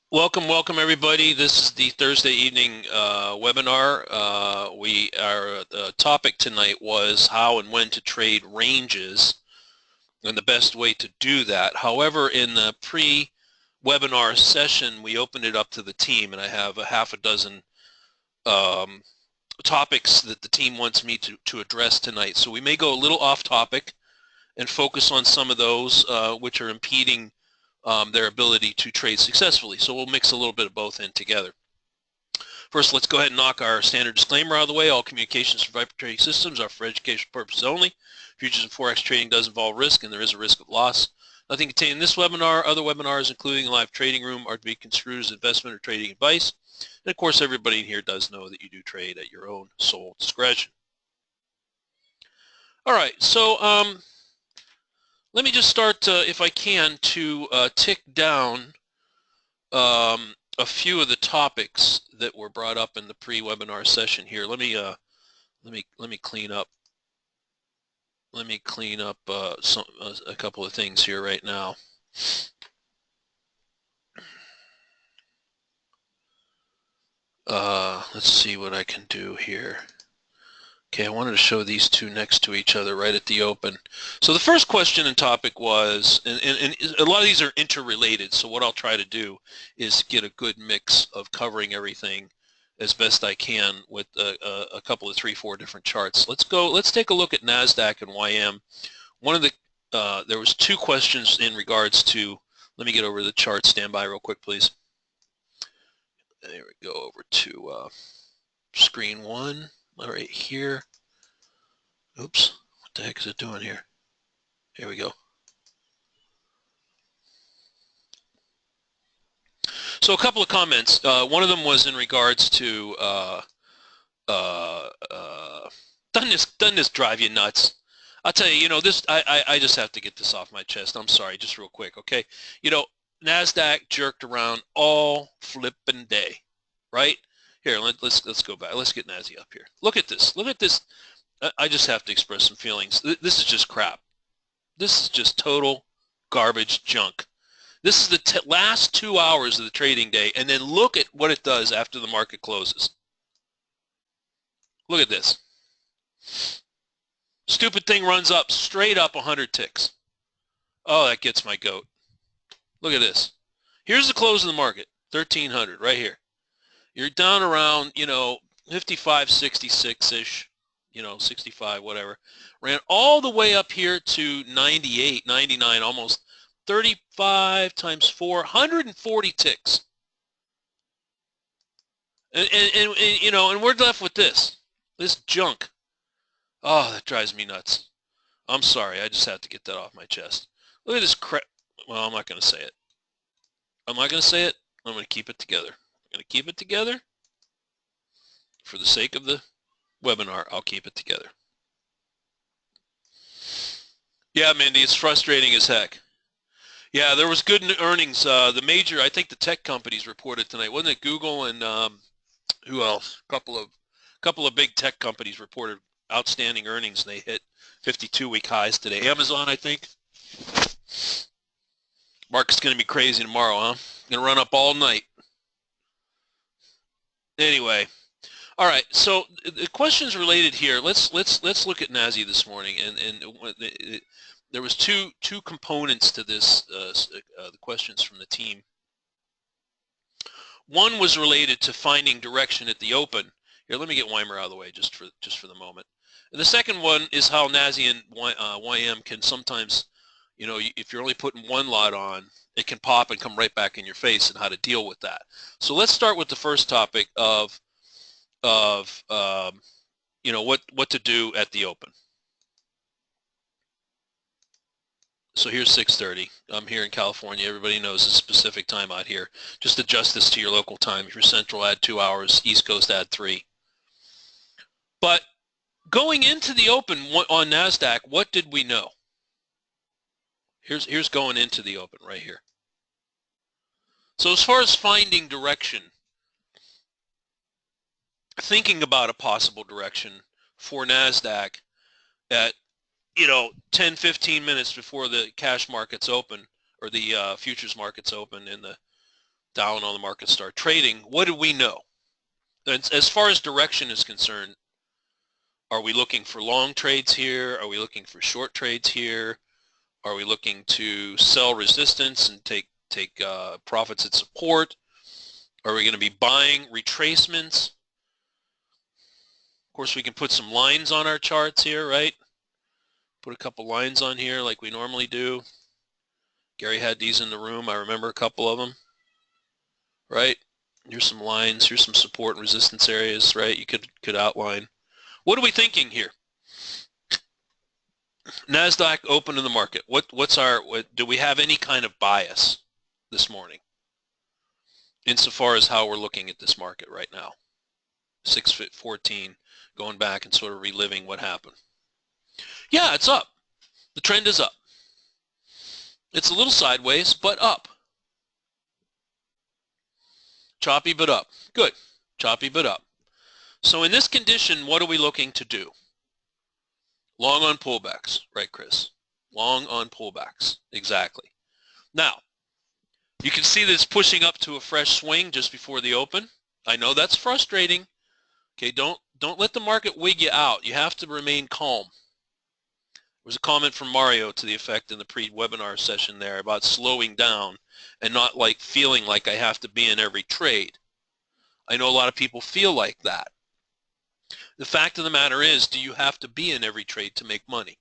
Welcome everybody. This is the Thursday evening webinar. The topic tonight was how and when to trade ranges and the best way to do that. However, in the pre-webinar session, we opened it up to the team, and I have a half a dozen topics that the team wants me to address tonight. So we may go a little off topic and focus on some of those which are impeding their ability to trade successfully. So we'll mix a little bit of both in together. First, let's go ahead and knock our standard disclaimer out of the way. All communications from Viper Trading Systems are for educational purposes only. Futures and Forex trading does involve risk, and there is a risk of loss. Nothing contained in this webinar, other webinars, including the live trading room, are to be construed as investment or trading advice. And of course, everybody in here does know that you do trade at your own sole discretion. All right, so let me just start, if I can, to tick down a few of the topics that were brought up in the pre-webinar session here. Let me clean up. Let me clean up a couple of things here right now. Let's see what I can do here. Okay, I wanted to show these two next to each other right at the open. So the first question and topic was, and a lot of these are interrelated, so what I'll try to do is get a good mix of covering everything as best I can with a couple of 3-4 different charts. Let's take a look at NASDAQ and YM. One of the, there was two questions in regards to, let me get over the chart, stand by real quick please. There we go, over to screen one. Right here. Oops, what the heck is it doing here? Here we go. So a couple of comments. One of them was in regards to doesn't this drive you nuts? I'll tell you, this I just have to get this off my chest. I'm sorry, just real quick, okay? NASDAQ jerked around all flippin' day, right? Here, let's go back. Let's get Nazi up here. Look at this. Look at this. I just have to express some feelings. This is just crap. This is just total garbage junk. This is the last 2 hours of the trading day, and then look at what it does after the market closes. Look at this. Stupid thing runs up, straight up 100 ticks. Oh, that gets my goat. Look at this. Here's the close of the market, 1300 right here. You're down around, 55, 66-ish, 65, whatever. Ran all the way up here to 98, 99, almost 35 times 4, 140 ticks. And we're left with this junk. Oh, that drives me nuts. I'm sorry, I just have to get that off my chest. Look at this crap. Well, I'm not going to say it. I'm not going to say it. I'm going to keep it together. I'm going to keep it together. For the sake of the webinar, I'll keep it together. Yeah, Mindy, it's frustrating as heck. Yeah, there was good earnings. The major, I think the tech companies reported tonight. Wasn't it Google and who else? A couple of big tech companies reported outstanding earnings. They hit 52-week highs today. Amazon, I think. Market's going to be crazy tomorrow, huh? Going to run up all night. Anyway, all right. So the questions related here. Let's look at Nazi this morning, and there was two components to this. The questions from the team. One was related to finding direction at the open. Here, let me get Weimer out of the way just for the moment. And the second one is how Nazi and YM can sometimes, if you're only putting one lot on, it can pop and come right back in your face, and how to deal with that. So let's start with the first topic of what to do at the open. So here's 6:30. I'm here in California. Everybody knows it's Pacific time out here. Just adjust this to your local time. If you're Central, add 2 hours. East Coast, add 3. But going into the open on NASDAQ, what did we know? Here's going into the open right here. So as far as finding direction, thinking about a possible direction for NASDAQ at 10, 15 minutes before the cash markets open, or the futures markets open in the down on the market, start trading, what do we know? And as far as direction is concerned, are we looking for long trades here? Are we looking for short trades here? Are we looking to sell resistance and take profits at support? Are we going to be buying retracements? Of course, we can put some lines on our charts here, right? Put a couple lines on here like we normally do. Gary had these in the room. I remember a couple of them, right? Here's some lines. Here's some support and resistance areas, right? You could outline. What are we thinking here? NASDAQ open in the market. Do we have any kind of bias this morning insofar as how we're looking at this market right now? 614, going back and sort of reliving what happened. Yeah, it's up. The trend is up. It's a little sideways, but up. Choppy, but up. Good. Choppy, but up. So in this condition, what are we looking to do? Long on pullbacks, right, Chris? Long on pullbacks, exactly. Now, you can see that it's pushing up to a fresh swing just before the open. I know that's frustrating. Okay, don't let the market wig you out. You have to remain calm. There was a comment from Mario to the effect in the pre-webinar session there about slowing down and not like feeling like I have to be in every trade. I know a lot of people feel like that. The fact of the matter is, do you have to be in every trade to make money?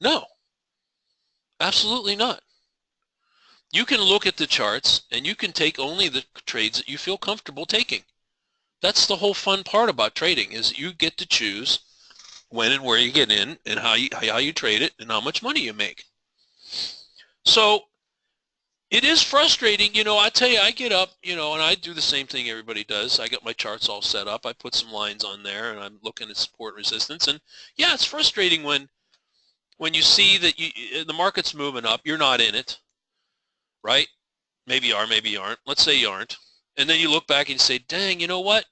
No, absolutely not. You can look at the charts and you can take only the trades that you feel comfortable taking. That's the whole fun part about trading, is you get to choose when and where you get in and how you trade it and how much money you make. So it is frustrating, you know. I tell you, I get up, you know, and I do the same thing everybody does. I got my charts all set up. I put some lines on there and I'm looking at support resistance. And yeah, it's frustrating when you see that the market's moving up, you're not in it, right? Maybe you are, maybe you aren't. Let's say you aren't. And then you look back and you say, dang, you know what?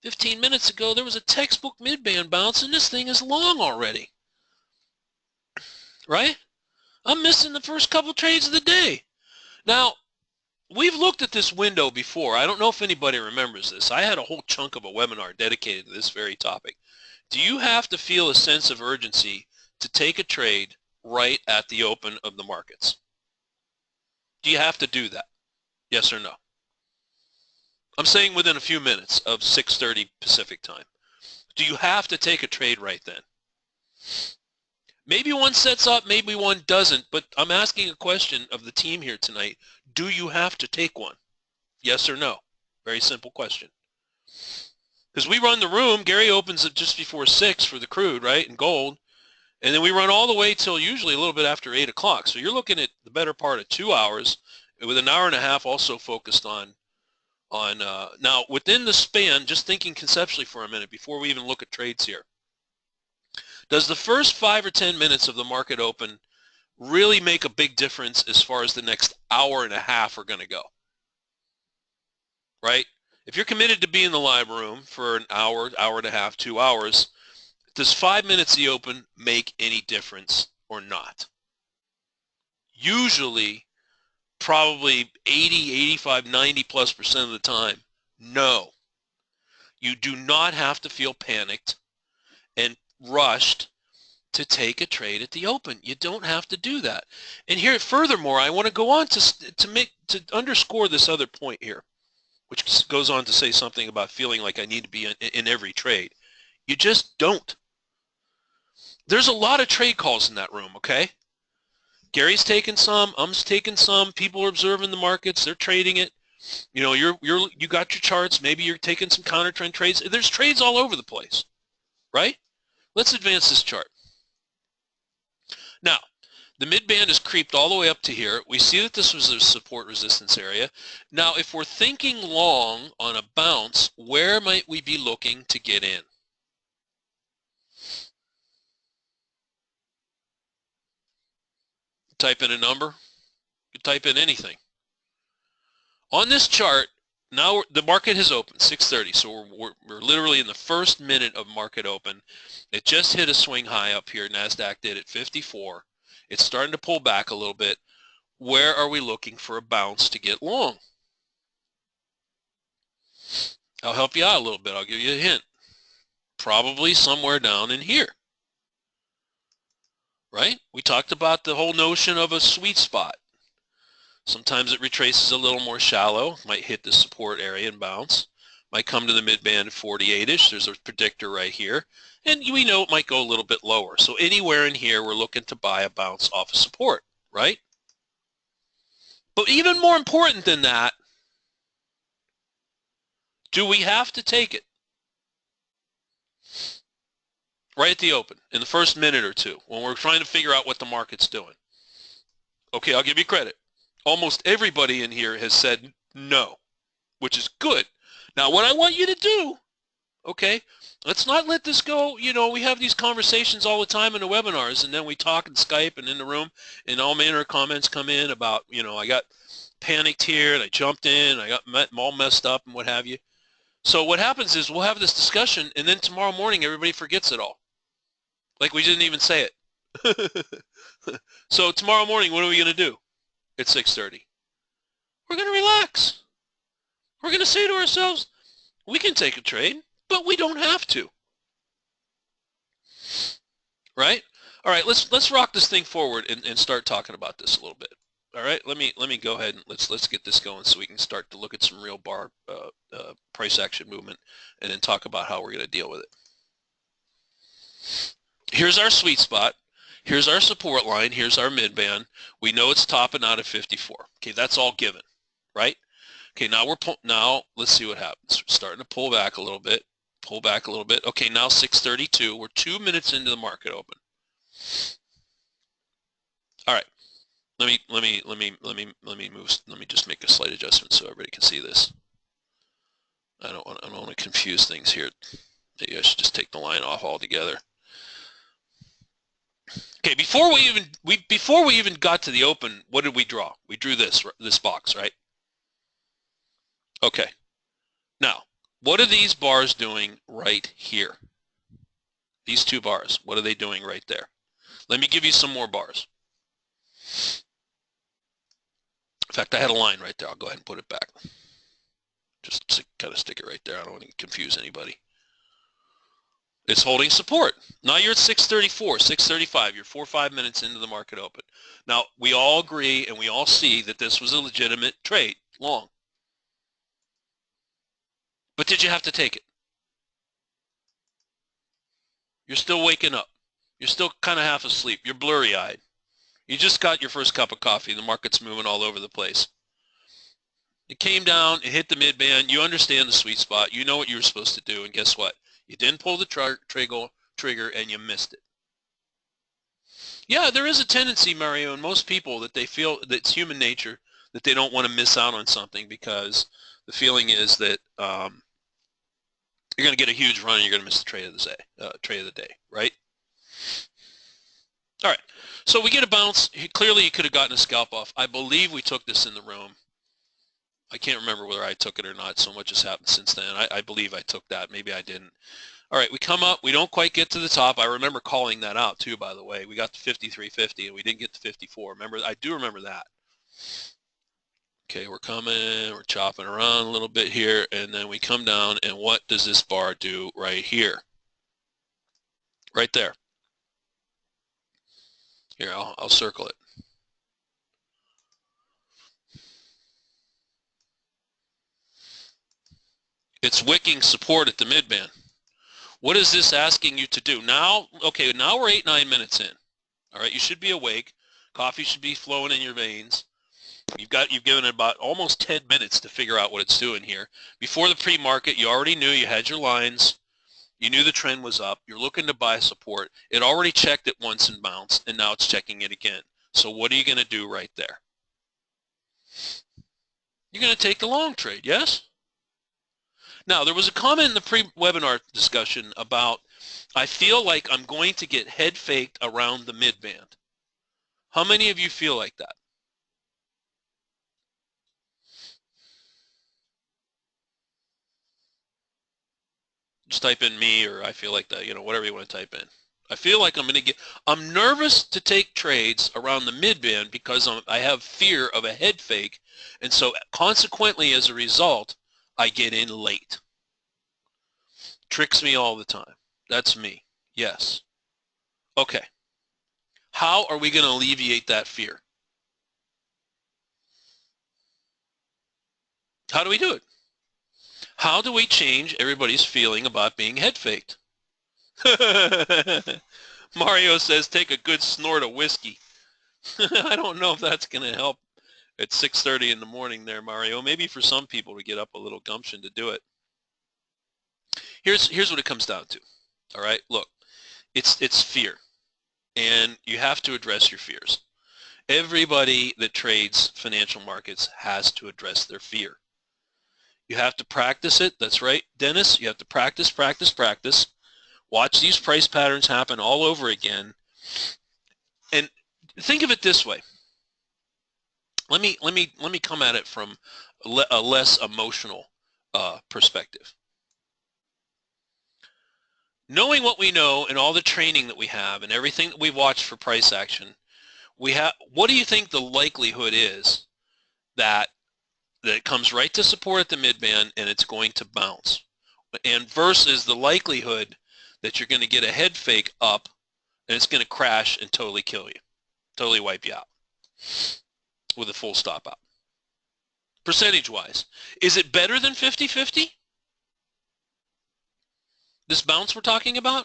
15 minutes ago, there was a textbook mid-band bounce, and this thing is long already, right? I'm missing the first couple trades of the day. Now, we've looked at this window before. I don't know if anybody remembers this. I had a whole chunk of a webinar dedicated to this very topic. Do you have to feel a sense of urgency to take a trade right at the open of the markets? Do you have to do that? Yes or no? I'm saying within a few minutes of 6:30 Pacific time. Do you have to take a trade right then? Maybe one sets up, maybe one doesn't, but I'm asking a question of the team here tonight. Do you have to take one? Yes or no? Very simple question. Because we run the room, Gary opens it just before 6 for the crude, right, and gold, and then we run all the way till usually a little bit after 8 o'clock. So you're looking at the better part of 2 hours with an hour and a half also focused on now within the span, just thinking conceptually for a minute before we even look at trades here. Does the first 5 or 10 minutes of the market open really make a big difference as far as the next hour and a half are going to go? Right? If you're committed to be in the live room for an hour, hour and a half, 2 hours, does 5 minutes of the open make any difference or not? Usually, probably 80, 85, 90+% of the time, no. You do not have to feel panicked and rushed to take a trade at the open. You don't have to do that. And here, furthermore, I want to go on to underscore this other point here, which goes on to say something about feeling like I need to be in every trade. You just don't. There's a lot of trade calls in that room, okay? Gary's taking some, I'm taking some, people are observing the markets, they're trading it. You know, you got your charts, maybe you're taking some counter trend trades. There's trades all over the place, right? Let's advance this chart. Now, the mid-band is creeped all the way up to here. We see that this was a support resistance area. Now, if we're thinking long on a bounce, where might we be looking to get in? Type in a number. You type in anything. On this chart, now the market has opened 6:30, so we're literally in the first minute of market open. It just hit a swing high up here. NASDAQ did at 54. It's starting to pull back a little bit. where are we looking for a bounce to get long? I'll help you out a little bit. I'll give you a hint. Probably somewhere down in here, right? We talked about the whole notion of a sweet spot. Sometimes it retraces a little more shallow, might hit the support area and bounce, might come to the mid-band 48-ish. There's a predictor right here, and we know it might go a little bit lower. So anywhere in here, we're looking to buy a bounce off of support, right? But even more important than that, do we have to take it right at the open in the first minute or two when we're trying to figure out what the market's doing? Okay, I'll give you credit. Almost everybody in here has said no, which is good. Now, what I want you to do, okay, let's not let this go. You know, we have these conversations all the time in the webinars, and then we talk and Skype and in the room, and all manner of comments come in about, you know, I got panicked here, and I jumped in, I got all messed up and what have you. So what happens is we'll have this discussion, and then tomorrow morning everybody forgets it all. Like we didn't even say it. So tomorrow morning, what are we going to do at 6:30? We're going to relax. We're going to say to ourselves, we can take a trade, but we don't have to. Right? All right, let's rock this thing forward and start talking about this a little bit. All right, let me go ahead and let's get this going so we can start to look at some real bar price action movement and then talk about how we're going to deal with it. Here's our sweet spot. Here's our support line. Here's our mid-band. We know it's topping out at 54. Okay, that's all given, right? Okay, now let's see what happens. We're starting to pull back a little bit. Pull back a little bit. Okay, now 6:32. We're 2 minutes into the market open. All right. Let me just make a slight adjustment so everybody can see this. I don't want to confuse things here. Maybe I should just take the line off altogether. Okay, before we even got to the open, what did we draw? We drew this box, right? Okay. Now, what are these bars doing right here? These two bars, what are they doing right there? Let me give you some more bars. In fact, I had a line right there. I'll go ahead and put it back. Just kind of stick it right there. I don't want to confuse anybody. It's holding support. Now you're at 6:34, 6:35. You're 4 or 5 minutes into the market open. Now, we all agree and we all see that this was a legitimate trade, long. But did you have to take it? You're still waking up. You're still kind of half asleep. You're blurry-eyed. You just got your first cup of coffee. The market's moving all over the place. It came down, it hit the mid-band. You understand the sweet spot. You know what you were supposed to do, and guess what? You didn't pull the trigger, and you missed it. Yeah, there is a tendency, Mario, in most people that they feel that it's human nature that they don't want to miss out on something because the feeling is that you're going to get a huge run and you're going to miss the trade of the day, right? All right, so we get a bounce. Clearly, you could have gotten a scalp off. I believe we took this in the room. I can't remember whether I took it or not. So much has happened since then. I believe I took that. Maybe I didn't. All right, we come up. We don't quite get to the top. I remember calling that out too, by the way. We got to 53.50 and we didn't get to 54. Remember, I do remember that. Okay, we're coming. We're chopping around a little bit here, and then we come down. And what does this bar do right here? Right there. Here, I'll circle it. It's wicking support at the mid-band. What is this asking you to do? Now, okay, now we're 8-9 minutes in. All right, you should be awake. Coffee should be flowing in your veins. You've given it about almost 10 minutes to figure out what it's doing here. Before the pre-market, you already knew you had your lines. You knew the trend was up. You're looking to buy support. It already checked it once and bounced, and now it's checking it again. So what are you going to do right there? You're going to take the long trade, yes? Now, there was a comment in the pre-webinar discussion about, I feel like I'm going to get head faked around the mid-band. How many of you feel like that? Just type in me or I feel like that, you know, whatever you want to type in. I feel like I'm nervous to take trades around the mid-band because I have fear of a head fake, and so consequently, as a result, I get in late. Tricks me all the time. That's me. Yes. Okay. How are we going to alleviate that fear? How do we do it? How do we change everybody's feeling about being head faked? Mario says, take a good snort of whiskey. I don't know if that's going to help at 6:30 in the morning there, Mario. Maybe for some people to get up a little gumption to do it. Here's what it comes down to. All right, look, it's fear, and you have to address your fears. Everybody that trades financial markets has to address their fear. You have to practice it. That's right, Dennis. You have to practice, practice, practice. Watch these price patterns happen all over again. And think of it this way. Let me come at it from a less emotional perspective. Knowing what we know and all the training that we have and everything that we've watched for price action, what do you think the likelihood is that it comes right to support at the midband and it's going to bounce, and versus the likelihood that you're going to get a head fake up and it's going to crash and totally kill you, totally wipe you out with a full stop out? Percentage-wise, is it better than 50-50? This bounce we're talking about?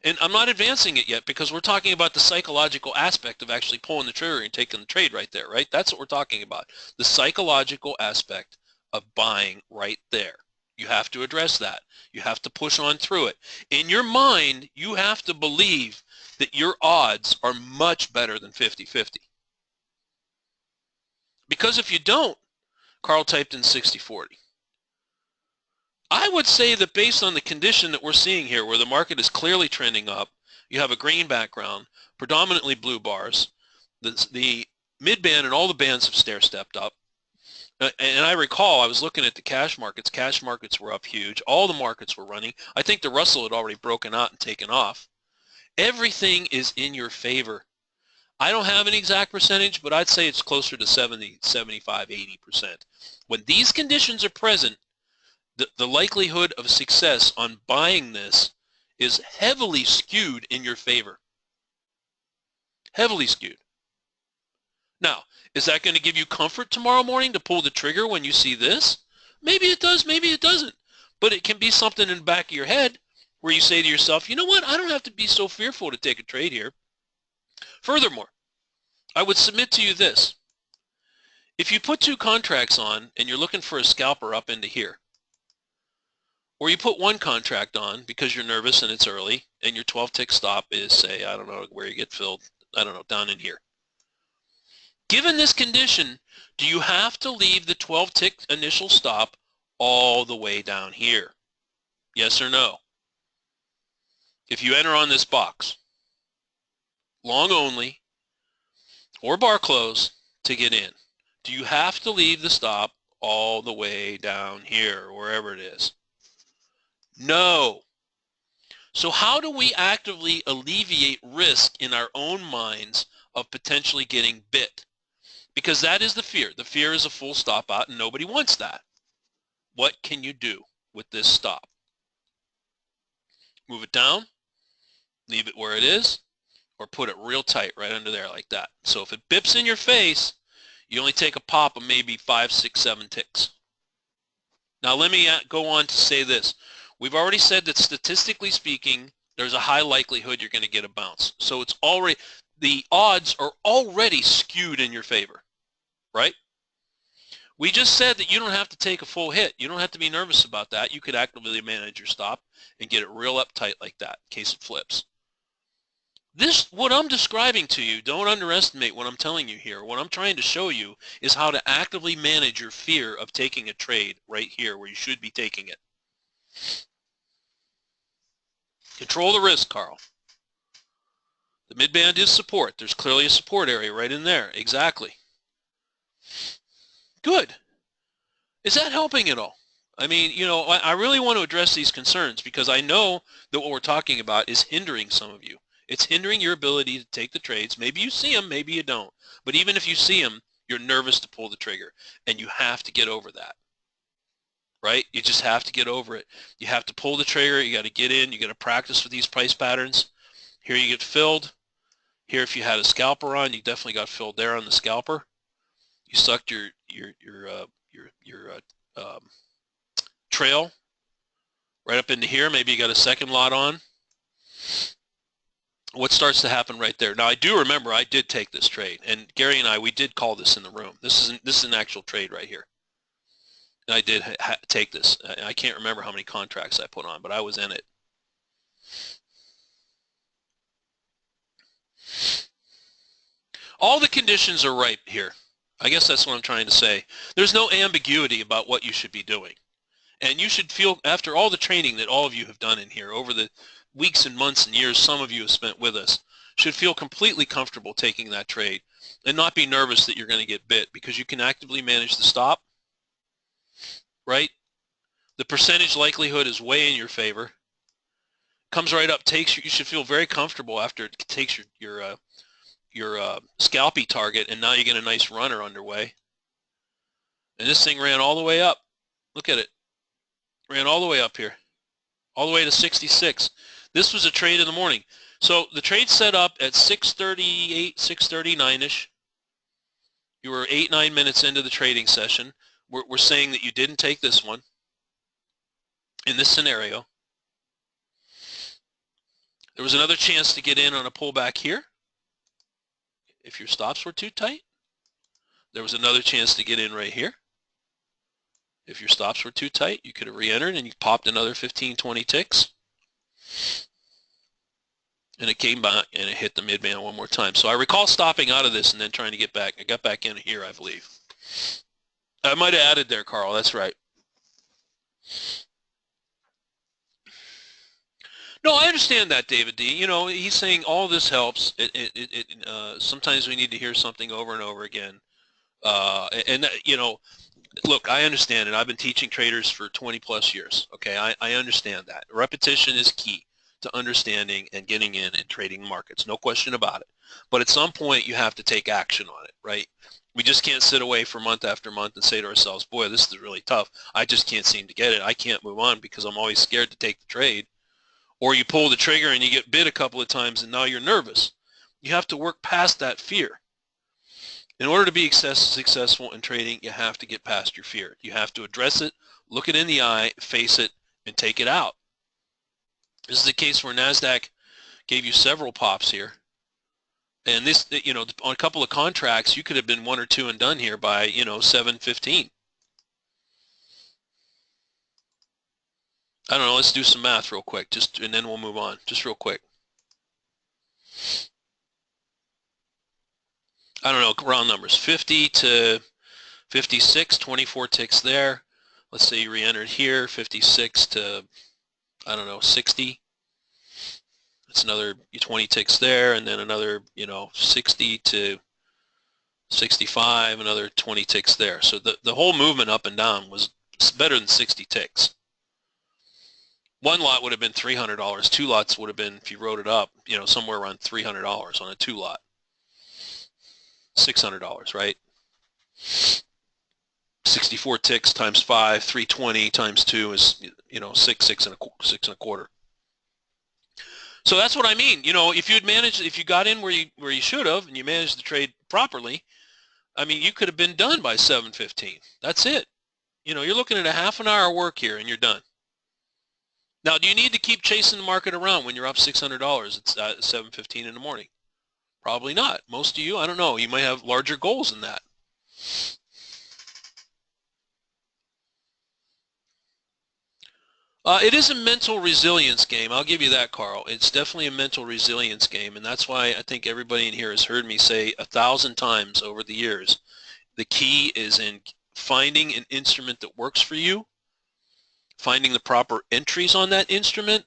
And I'm not advancing it yet because we're talking about the psychological aspect of actually pulling the trigger and taking the trade right there, right? That's what we're talking about. The psychological aspect of buying right there. You have to address that. You have to push on through it. In your mind, you have to believe that your odds are much better than 50-50. Because if you don't, Carl typed in 60-40. I would say that based on the condition that we're seeing here, where the market is clearly trending up, you have a green background, predominantly blue bars, the mid-band and all the bands have stair-stepped up. And I recall I was looking at the cash markets. Cash markets were up huge. All the markets were running. I think the Russell had already broken out and taken off. Everything is in your favor. I don't have an exact percentage, but I'd say it's closer to 70, 75, 80%. When these conditions are present, the likelihood of success on buying this is heavily skewed in your favor. Heavily skewed. Now, is that going to give you comfort tomorrow morning to pull the trigger when you see this? Maybe it does, maybe it doesn't. But it can be something in the back of your head where you say to yourself, you know what, I don't have to be so fearful to take a trade here. Furthermore, I would submit to you this. If you put two contracts on and you're looking for a scalper up into here, or you put one contract on because you're nervous and it's early and your 12-tick stop is, say, I don't know where you get filled, I don't know, down in here. Given this condition, do you have to leave the 12-tick initial stop all the way down here? Yes or no? If you enter on this box, long only or bar close to get in, do you have to leave the stop all the way down here, wherever it is? No. So how do we actively alleviate risk in our own minds of potentially getting bit? Because that is the fear. The fear is a full stop out, and nobody wants that. What can you do with this stop? Move it down, leave it where it is, or put it real tight right under there like that. So if it bips in your face, you only take a pop of maybe 5, 6, 7 ticks. Now let me go on to say this. We've already said that statistically speaking, there's a high likelihood you're going to get a bounce. So it's already, the odds are already skewed in your favor, right? We just said that you don't have to take a full hit. You don't have to be nervous about that. You could actively manage your stop and get it real uptight like that in case it flips. This, what I'm describing to you, don't underestimate what I'm telling you here. What I'm trying to show you is how to actively manage your fear of taking a trade right here where you should be taking it. Control the risk, Carl. The midband is support. There's clearly a support area right in there. Exactly. Good. Is that helping at all? I mean, you know, I really want to address these concerns because I know that what we're talking about is hindering some of you. It's hindering your ability to take the trades. Maybe you see them, maybe you don't. But even if you see them, you're nervous to pull the trigger, and you have to get over that, right? You just have to get over it. You have to pull the trigger. You got to get in. You got to practice with these price patterns. Here you get filled. Here, if you had a scalper on, you definitely got filled there on the scalper. You sucked your trail right up into here. Maybe you got a second lot on. What starts to happen right there? Now, I do remember I did take this trade, and Gary and I, we did call this in the room. This is an actual trade right here. And I did take this. I can't remember how many contracts I put on, but I was in it. All the conditions are right here. I guess that's what I'm trying to say. There's no ambiguity about what you should be doing. And you should feel, after all the training that all of you have done in here, over the weeks and months and years some of you have spent with us, should feel completely comfortable taking that trade and not be nervous that you're going to get bit, because you can actively manage the stop, right? The percentage likelihood is way in your favor. Comes right up, takes you should feel very comfortable after it takes your scalpy target, and now you get a nice runner underway. And this thing ran all the way up. Look at it. Ran all the way up here, all the way to 66. This was a trade in the morning. So the trade set up at 6:38, 6:39-ish. You were 8-9 minutes into the trading session. We're saying that you didn't take this one in this scenario. There was another chance to get in on a pullback here if your stops were too tight. There was another chance to get in right here. If your stops were too tight, you could have re-entered and you popped another 15, 20 ticks. And it came back and it hit the mid-band one more time. So I recall stopping out of this and then trying to get back. I got back in here, I believe. I might have added there, Carl. That's right. No, I understand that, David D. You know, he's saying all this helps. Sometimes we need to hear something over and over again. You know, look, I understand it. I've been teaching traders for 20 plus years. Okay, I understand that. Repetition is key to understanding and getting in and trading markets. No question about it. But at some point, you have to take action on it, right? We just can't sit away for month after month and say to ourselves, boy, this is really tough. I just can't seem to get it. I can't move on because I'm always scared to take the trade. Or you pull the trigger and you get bit a couple of times and now you're nervous. You have to work past that fear. In order to be successful in trading, you have to get past your fear. You have to address it, look it in the eye, face it, and take it out. This is the case where NASDAQ gave you several pops here. And this, you know, on a couple of contracts, you could have been 1 or 2 and done here by, you know, 7:15. I don't know, let's do some math real quick, and then we'll move on, just real quick. I don't know, round numbers, 50 to 56, 24 ticks there. Let's say you re-entered here, 56 to, I don't know, 60. That's another 20 ticks there, and then another, you know, 60 to 65, another 20 ticks there. So the whole movement up and down was better than 60 ticks. One lot would have been $300. 2 lots would have been, if you wrote it up, you know, somewhere around $300 on a 2 lot. $600, right? 64 ticks times 5, 320 times 2 is, you know, six and a quarter. So that's what I mean. You know, if you'd managed, if you got in where you should have, and you managed the trade properly, I mean, you could have been done by 7:15. That's it. You know, you're looking at a half an hour work here, and you're done. Now, do you need to keep chasing the market around when you're up $600 at 7:15 in the morning? Probably not. Most of you, I don't know. You might have larger goals than that. It is a mental resilience game. I'll give you that, Carl. It's definitely a mental resilience game, and that's why I think everybody in here has heard me say 1,000 times over the years, the key is in finding an instrument that works for you, finding the proper entries on that instrument,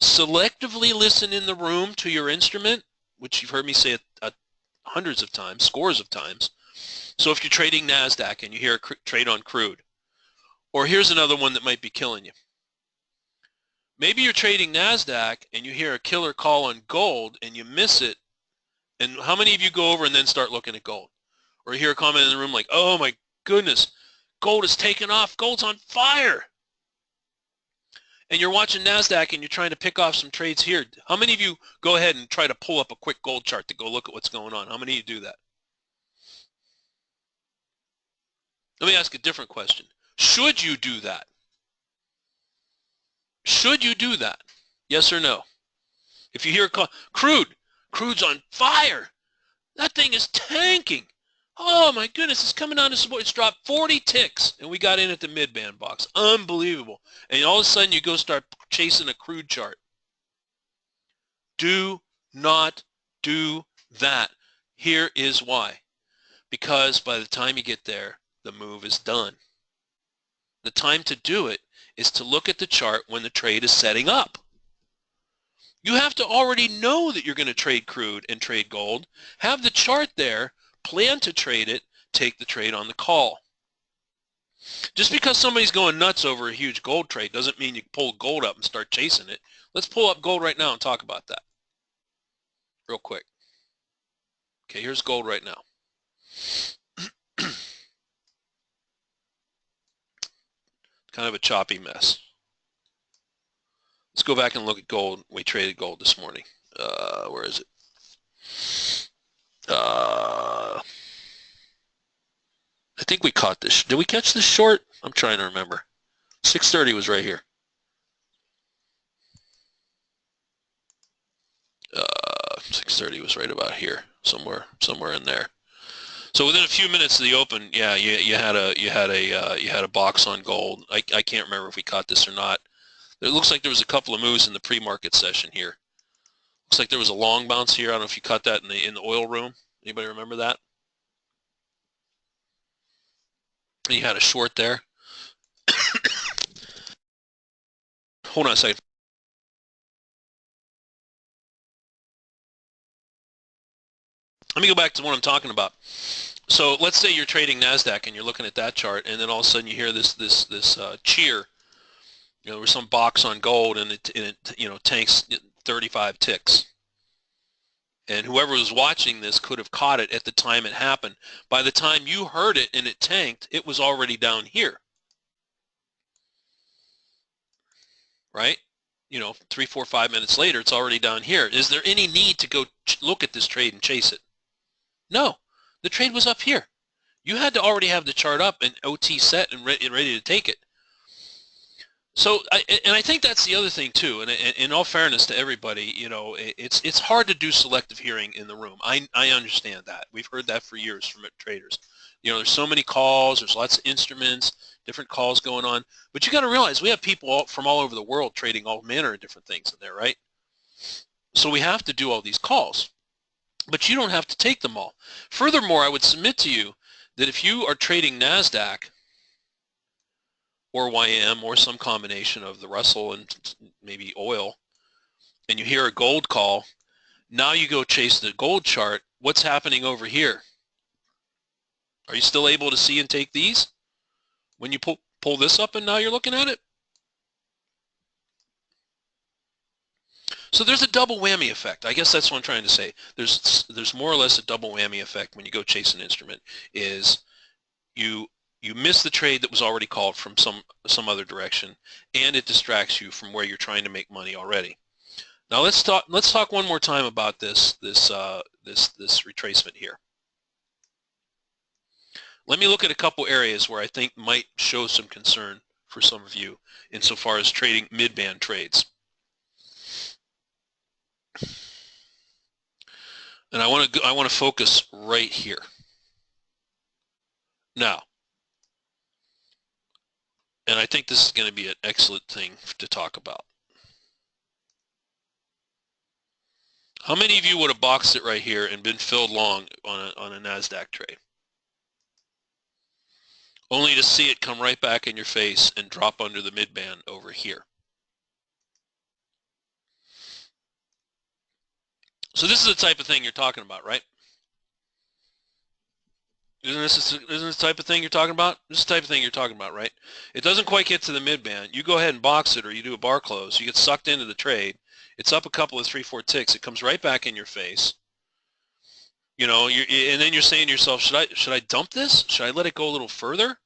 selectively listen in the room to your instrument, which you've heard me say hundreds of times, scores of times. So if you're trading NASDAQ and you hear a trade on crude, or here's another one that might be killing you. Maybe you're trading NASDAQ and you hear a killer call on gold and you miss it. And how many of you go over and then start looking at gold? Or you hear a comment in the room like, oh my goodness, gold is taking off, gold's on fire. And you're watching NASDAQ and you're trying to pick off some trades here. How many of you go ahead and try to pull up a quick gold chart to go look at what's going on? How many of you do that? Let me ask a different question. Should you do that? Should you do that? Yes or no? If you hear a call, crude's on fire. That thing is tanking. Oh my goodness, it's coming on to support. It's dropped 40 ticks and we got in at the mid-band box. Unbelievable. And all of a sudden you go start chasing a crude chart. Do not do that. Here is why. Because by the time you get there, the move is done. The time to do it is to look at the chart when the trade is setting up. You have to already know that you're going to trade crude and trade gold. Have the chart there, plan to trade it, take the trade on the call. Just because somebody's going nuts over a huge gold trade doesn't mean you pull gold up and start chasing it. Let's pull up gold right now and talk about that real quick. Okay, here's gold right now. Kind of a choppy mess. Let's go back and look at gold. We traded gold this morning. Where is it? I think we caught this. Did we catch this short? I'm trying to remember. 630 was right here. 630 was right about here, somewhere in there. So within a few minutes of the open, yeah, you had a box on gold. I can't remember if we caught this or not. It looks like there was a couple of moves in the pre-market session here. Looks like there was a long bounce here. I don't know if you caught that in the oil room. Anybody remember that? And you had a short there. Hold on a second. Let me go back to what I'm talking about. So let's say you're trading NASDAQ and you're looking at that chart, and then all of a sudden you hear this cheer. You know, there was some box on gold, and it tanks 35 ticks. And whoever was watching this could have caught it at the time it happened. By the time you heard it and it tanked, it was already down here. Right? 3, 4, 5 minutes later, it's already down here. Is there any need to go look at this trade and chase it? No. The trade was up here. You had to already have the chart up and OT set and ready to take it. So, I think that's the other thing too. And in all fairness to everybody, it's hard to do selective hearing in the room. I understand that. We've heard that for years from traders. There's so many calls. There's lots of instruments, different calls going on. But you got to realize we have people from all over the world trading all manner of different things in there, right? So we have to do all these calls. But you don't have to take them all. Furthermore, I would submit to you that if you are trading NASDAQ or YM or some combination of the Russell and maybe oil, and you hear a gold call, now you go chase the gold chart. What's happening over here? Are you still able to see and take these when you pull this up and now you're looking at it? So there's a double whammy effect. I guess that's what I'm trying to say. There's more or less a double whammy effect when you go chase an instrument. Is you miss the trade that was already called from some other direction, and it distracts you from where you're trying to make money already. Now let's talk one more time about this retracement here. Let me look at a couple areas where I think might show some concern for some of you insofar as trading mid-band trades. And I want to focus right here. Now, and I think this is going to be an excellent thing to talk about. How many of you would have boxed it right here and been filled long on a NASDAQ trade? Only to see it come right back in your face and drop under the mid-band over here. So this is the type of thing you're talking about, right? Isn't this the type of thing you're talking about? This is the type of thing you're talking about, right? It doesn't quite get to the mid-band. You go ahead and box it, or you do a bar close. You get sucked into the trade. It's up a couple of 3-4 ticks. It comes right back in your face. You know, and then you're saying to yourself, should I dump this? Should I let it go a little further?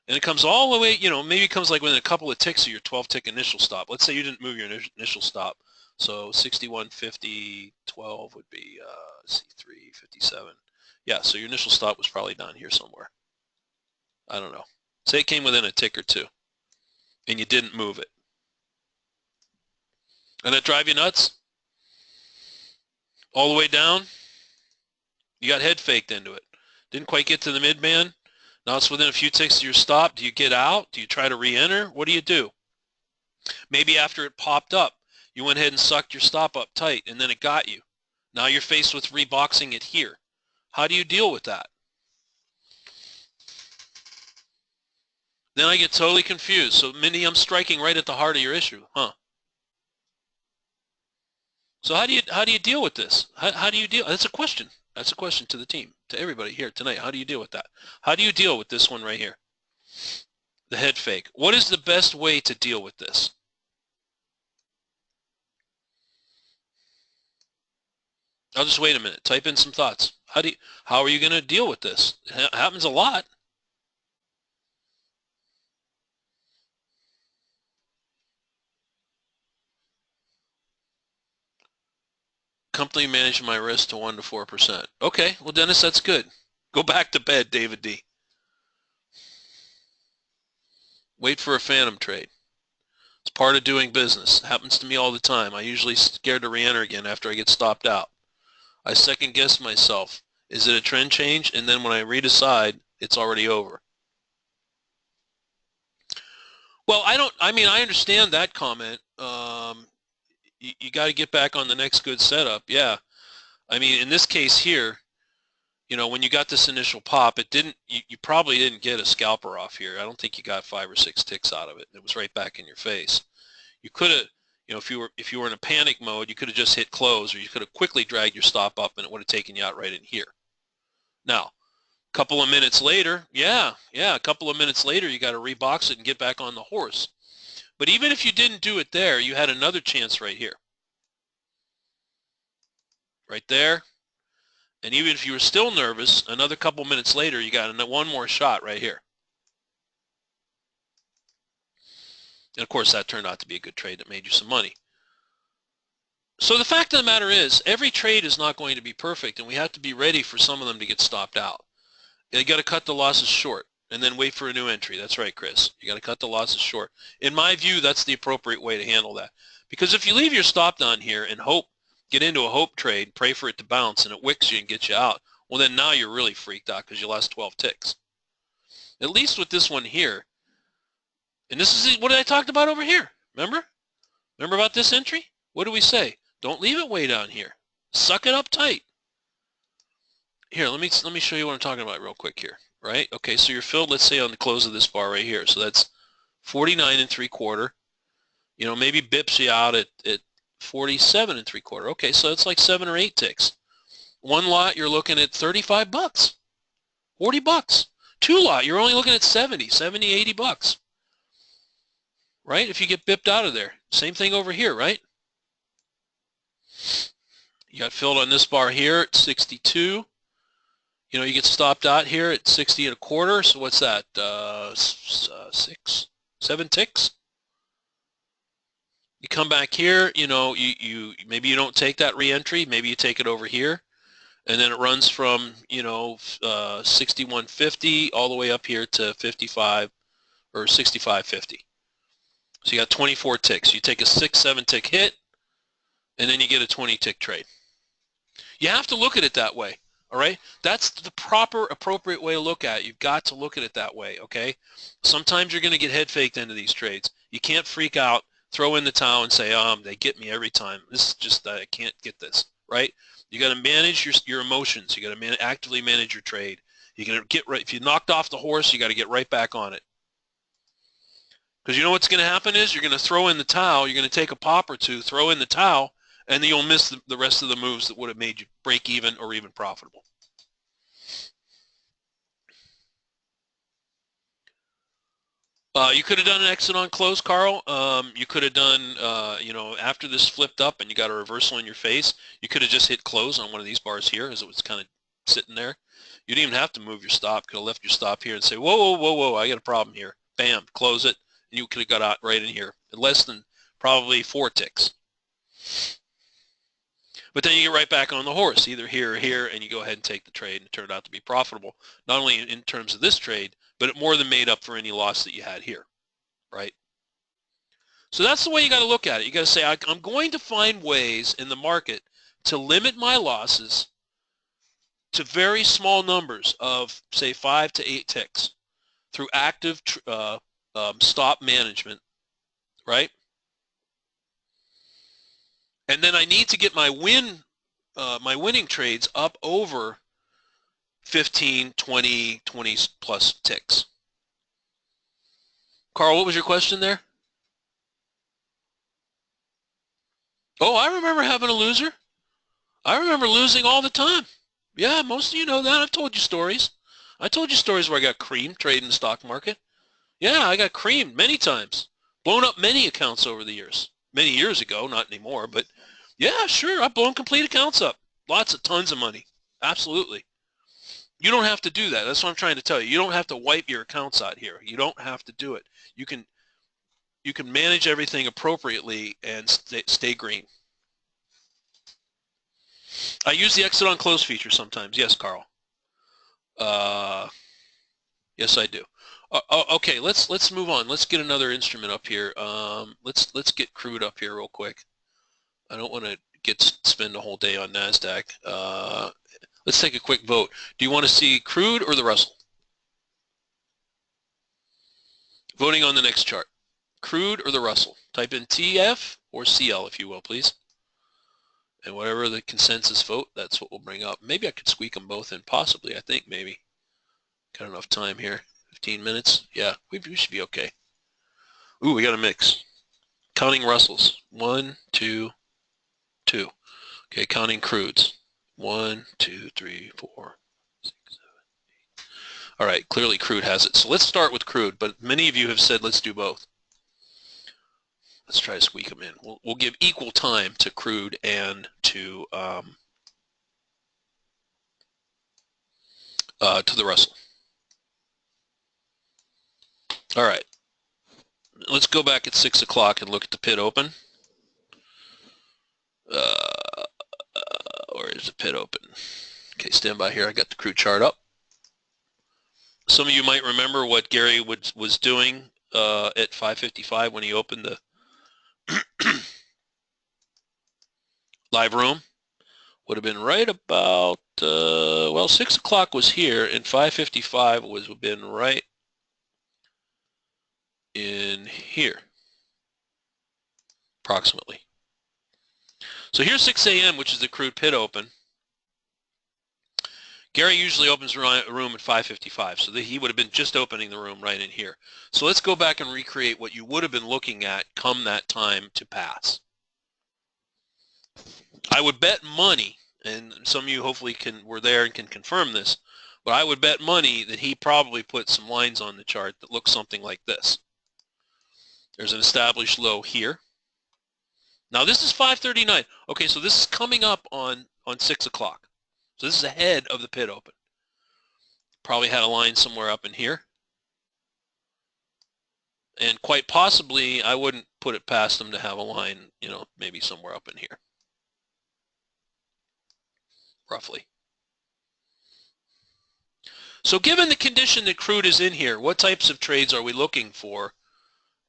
And it comes all the way, you know, maybe it comes like within a couple of ticks of your 12-tick initial stop. Let's say you didn't move your initial stop. So 61.50, 12 would be C3.57. Yeah, so your initial stop was probably down here somewhere. I don't know. Say it came within a tick or two, and you didn't move it. And that drive you nuts? All the way down? You got head faked into it. Didn't quite get to the mid-band. Now it's within a few ticks of your stop. Do you get out? Do you try to re-enter? What do you do? Maybe after it popped up, you went ahead and sucked your stop up tight, and then it got you. Now you're faced with reboxing it here. How do you deal with that? Then I get totally confused. So, Mindy, I'm striking right at the heart of your issue, huh? So how do you deal with this? How do you deal? That's a question. That's a question to the team, to everybody here tonight. How do you deal with that? How do you deal with this one right here? The head fake. What is the best way to deal with this? I'll just wait a minute. Type in some thoughts. How are you going to deal with this? It happens a lot. Company managed my risk to 1 to 4%. Okay, well, Dennis, that's good. Go back to bed, David D. Wait for a phantom trade. It's part of doing business. It happens to me all the time. I usually scared to re-enter again after I get stopped out. I second guess myself. Is it a trend change? And then when I redecide, it's already over. Well, I understand that comment. You got to get back on the next good setup. Yeah. I mean, in this case here, you know, when you got this initial pop, you probably didn't get a scalper off here. I don't think you got 5 or 6 ticks out of it. It was right back in your face. You could have, you know, if you were in a panic mode, you could have just hit close, or you could have quickly dragged your stop up and it would have taken you out right in here. Now, a couple of minutes later, a couple of minutes later, you got to rebox it and get back on the horse. But even if you didn't do it there, you had another chance right here. Right there. And even if you were still nervous, another couple minutes later, you got one more shot right here. And of course, that turned out to be a good trade that made you some money. So the fact of the matter is, every trade is not going to be perfect, and we have to be ready for some of them to get stopped out. You got to cut the losses short and then wait for a new entry. That's right, Chris. You got to cut the losses short. In my view, that's the appropriate way to handle that. Because if you leave your stop down here and get into a hope trade, pray for it to bounce, and it wicks you and gets you out, well, then now you're really freaked out because you lost 12 ticks. At least with this one here, and this is what I talked about over here. Remember? Remember about this entry? What do we say? Don't leave it way down here. Suck it up tight. Here, let me show you what I'm talking about real quick here. Right? Okay, so you're filled, let's say, on the close of this bar right here. So that's 49 3/4. You know, maybe bips you out at 47 3/4. Okay, so it's like 7 or 8 ticks. One lot, you're looking at 35 bucks, 40 bucks. Two lot, you're only looking at 70, 80 bucks. Right? If you get bipped out of there. Same thing over here, right? You got filled on this bar here at 62. You know, you get stopped out here at 60 1/4. So what's that? 6, 7 ticks. You come back here, you know, maybe you don't take that re-entry, maybe you take it over here, and then it runs from, you know, 61.50 all the way up here to 55 or 65.50. So you got 24 ticks. You take a 6, 7 tick hit, and then you get a 20 tick trade. You have to look at it that way, all right? That's the proper, appropriate way to look at it. You've got to look at it that way, okay? Sometimes you're going to get head faked into these trades. You can't freak out, throw in the towel and say, they get me every time. This is just, I can't get this, right? You got to manage your emotions. You got to actively manage your trade. You got to get right. If you knocked off the horse, you got to get right back on it. Because you know what's going to happen is you're going to throw in the towel. You're going to take a pop or two, throw in the towel, and then you'll miss the rest of the moves that would have made you break even or even profitable. You could have done an exit on close, Carl. You could have done, you know, after this flipped up and you got a reversal in your face, you could have just hit close on one of these bars here as it was kind of sitting there. You didn't even have to move your stop. Could have left your stop here and say, whoa, whoa, whoa, whoa, I got a problem here. Bam, close it. And you could have got out right in here in less than probably 4 ticks. But then you get right back on the horse, either here or here, and you go ahead and take the trade, and it turned out to be profitable, not only in terms of this trade, but it more than made up for any loss that you had here, right? So that's the way you got to look at it. You got to say, I'm going to find ways in the market to limit my losses to very small numbers of, say, 5 to 8 ticks through active stop management, right? And then I need to get my winning trades up over 15, 20, 20 plus ticks. Carl, what was your question there? Oh, I remember having a loser. I remember losing all the time. Yeah, most of you know that. I've told you stories. I told you stories where I got creamed trading the stock market. Yeah, I got creamed many times. Blown up many accounts over the years. Many years ago, not anymore, but yeah, sure, I've blown complete accounts up. Tons of money. Absolutely. You don't have to do that. That's what I'm trying to tell you. You don't have to wipe your accounts out here. You don't have to do it. You can manage everything appropriately and stay green. I use the exit on close feature sometimes. Yes, Carl. Yes, I do. Okay, let's move on. Let's get another instrument up here. Let's get crude up here real quick. I don't want to spend a whole day on NASDAQ. Let's take a quick vote. Do you want to see crude or the Russell? Voting on the next chart. Crude or the Russell? Type in TF or CL, if you will, please. And whatever the consensus vote, that's what we'll bring up. Maybe I could squeak them both in, possibly. I think maybe. Got enough time here. 15 minutes. Yeah, we should be okay. Ooh, we got a mix. Counting Russells. 1, 2, 2. Okay, counting crudes. 1, 2, 3, 4, 6, 7, 8. All right, clearly crude has it. So let's start with crude, but many of you have said let's do both. Let's try to squeak them in. We'll give equal time to crude and to the Russell. All right. Let's go back at 6 o'clock and look at the pit open. Where is the pit open? Okay, stand by here. I got the crude chart up. Some of you might remember what Gary was doing at 5:55 when he opened the live room. Would have been right about, well, 6 o'clock was here, and 5:55 would have been right in here, approximately. So here's 6 a.m., which is the crude pit open. Gary usually opens a room at 5:55, so he would have been just opening the room right in here. So let's go back and recreate what you would have been looking at come that time to pass. I would bet money, and some of you hopefully were there and can confirm this, but I would bet money that he probably put some lines on the chart that look something like this. There's an established low here. Now this is 5:39. Okay, so this is coming up on 6 o'clock. So this is ahead of the pit open. Probably had a line somewhere up in here. And quite possibly, I wouldn't put it past them to have a line, you know, maybe somewhere up in here. Roughly. So given the condition that crude is in here, what types of trades are we looking for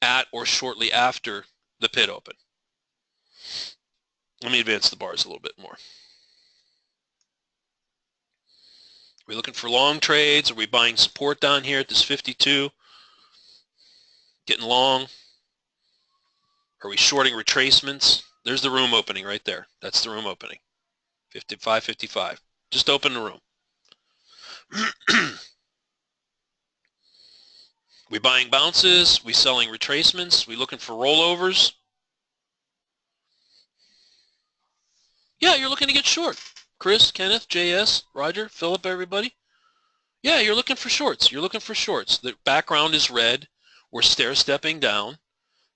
at or shortly after the pit open? Let me advance the bars a little bit more. Are we looking for long trades? Are we buying support down here at this 52? Getting long? Are we shorting retracements? There's the room opening right there. That's the room opening. 55.55. Just open the room. We buying bounces? We selling retracements? We looking for rollovers? Yeah, you're looking to get short. Chris, Kenneth, JS, Roger, Philip, everybody. Yeah, you're looking for shorts. You're looking for shorts. The background is red. We're stair-stepping down.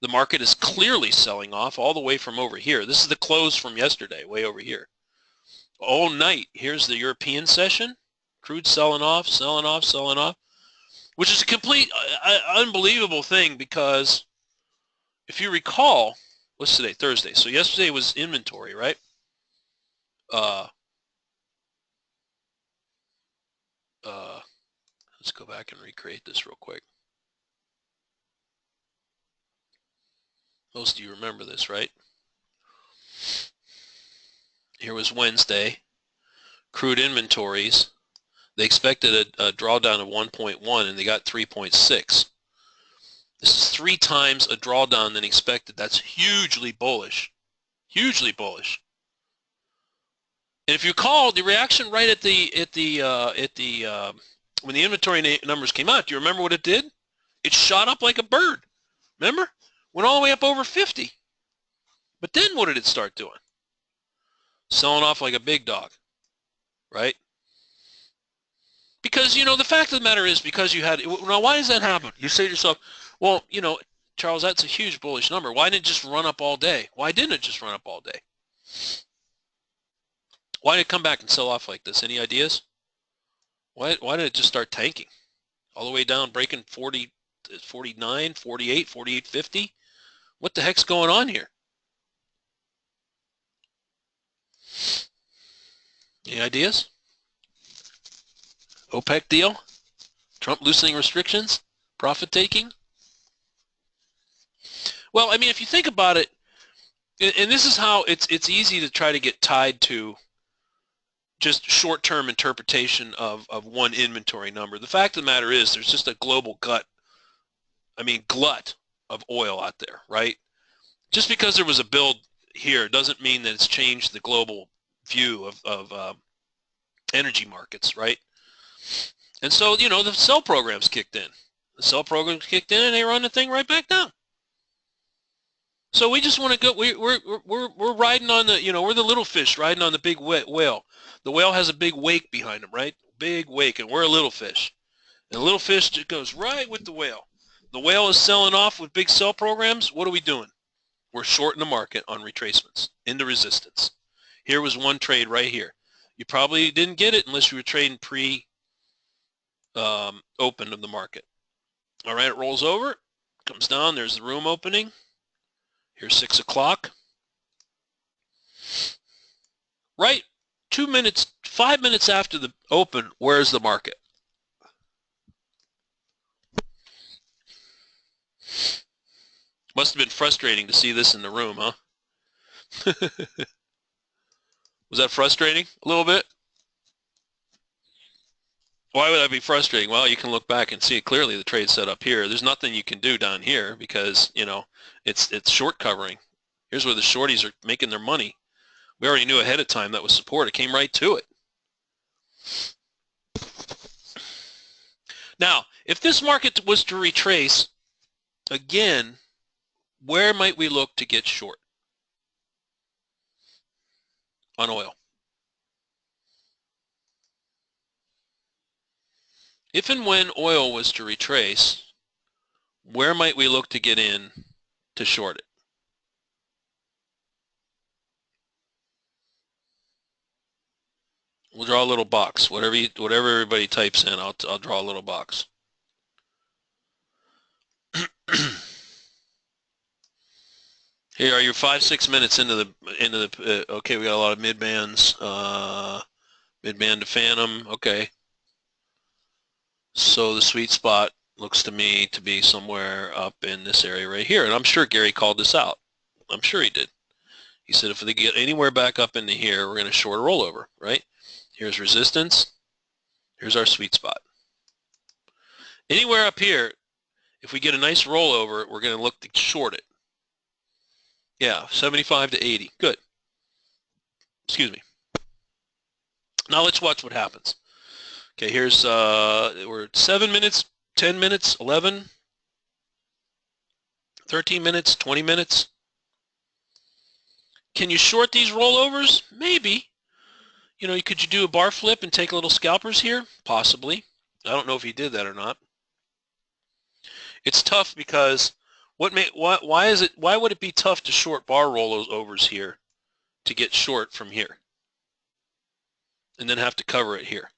The market is clearly selling off all the way from over here. This is the close from yesterday, way over here. All night, here's the European session. Crude selling off, selling off, selling off, which is a complete unbelievable thing because if you recall, what's today? Thursday. So yesterday was inventory, right? Let's go back and recreate this real quick. Most of you remember this, right? Here was Wednesday. Crude inventories. They expected a drawdown of 1.1 and they got 3.6. This is 3 times a drawdown than expected. That's hugely bullish. Hugely bullish. And if you recall, the reaction right when the inventory numbers came out, do you remember what it did? It shot up like a bird. Remember? Went all the way up over 50. But then what did it start doing? Selling off like a big dog, right? Because, you know, the fact of the matter is because you had, now why does that happen? You say to yourself, well, you know, Charles, that's a huge bullish number. Why didn't it just run up all day? Why didn't it just run up all day? Why did it come back and sell off like this? Any ideas? Why did it just start tanking? All the way down, breaking 40, 49, 48, 48, 50? What the heck's going on here? Any ideas? OPEC deal? Trump loosening restrictions? Profit taking? Well, I mean, if you think about it, and this is how it's easy to try to get tied to just short-term interpretation of one inventory number. The fact of the matter is there's just a global glut of oil out there, right? Just because there was a build here doesn't mean that it's changed the global view of energy markets, right? And so, you know, the sell programs kicked in. The sell programs kicked in and they run the thing right back down. So we just want to go, we're riding on the, you know, we're the little fish riding on the big whale. The whale has a big wake behind him, right? Big wake, and we're a little fish. And the little fish just goes right with the whale. The whale is selling off with big sell programs. What are we doing? We're shorting the market on retracements into resistance. Here was one trade right here. You probably didn't get it unless you were trading pre-open of the market. All right, it rolls over, comes down, there's the room opening. Here's 6 o'clock. Right, 2 minutes, 5 minutes after the open, where's the market? Must have been frustrating to see this in the room, huh? Was that frustrating? A little bit? Why would that be frustrating? Well, you can look back and see clearly the trade set up here. There's nothing you can do down here because, you know, it's short covering. Here's where the shorties are making their money. We already knew ahead of time that was support. It came right to it. Now, if this market was to retrace, again, where might we look to get short on oil? If and when oil was to retrace, where might we look to get in to short it? We'll draw a little box. Whatever everybody types in, I'll draw a little box. Here are you 5-6 minutes into the okay, we got a lot of mid bands, mid-band to phantom. Okay. So the sweet spot looks to me to be somewhere up in this area right here. And I'm sure Gary called this out. I'm sure he did. He said if they get anywhere back up into here, we're going to short a rollover, right? Here's resistance. Here's our sweet spot. Anywhere up here, if we get a nice rollover, we're going to look to short it. Yeah, 75 to 80. Good. Excuse me. Now let's watch what happens. Okay, here's, we're at 7 minutes, 10 minutes, 11, 13 minutes, 20 minutes. Can you short these rollovers? Maybe. You know, could you do a bar flip and take a little scalpers here? Possibly. I don't know if he did that or not. It's tough because why would it be tough to short bar rollovers here to get short from here and then have to cover it here?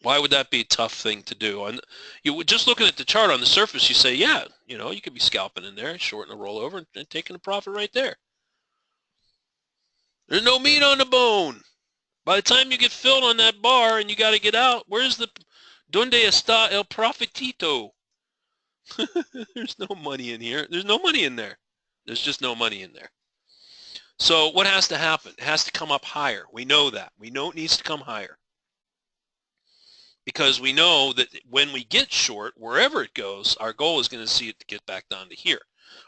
Why would that be a tough thing to do? And you would, just looking at the chart on the surface, you say, yeah, you know, you could be scalping in there, shorting a rollover and taking a profit right there. There's no meat on the bone. By the time you get filled on that bar and you got to get out, where's the donde está el profitito? There's no money in here. There's no money in there. There's just no money in there. So what has to happen? It has to come up higher. We know that. We know it needs to come higher. Because we know that when we get short, wherever it goes, our goal is going to see it to get back down to here.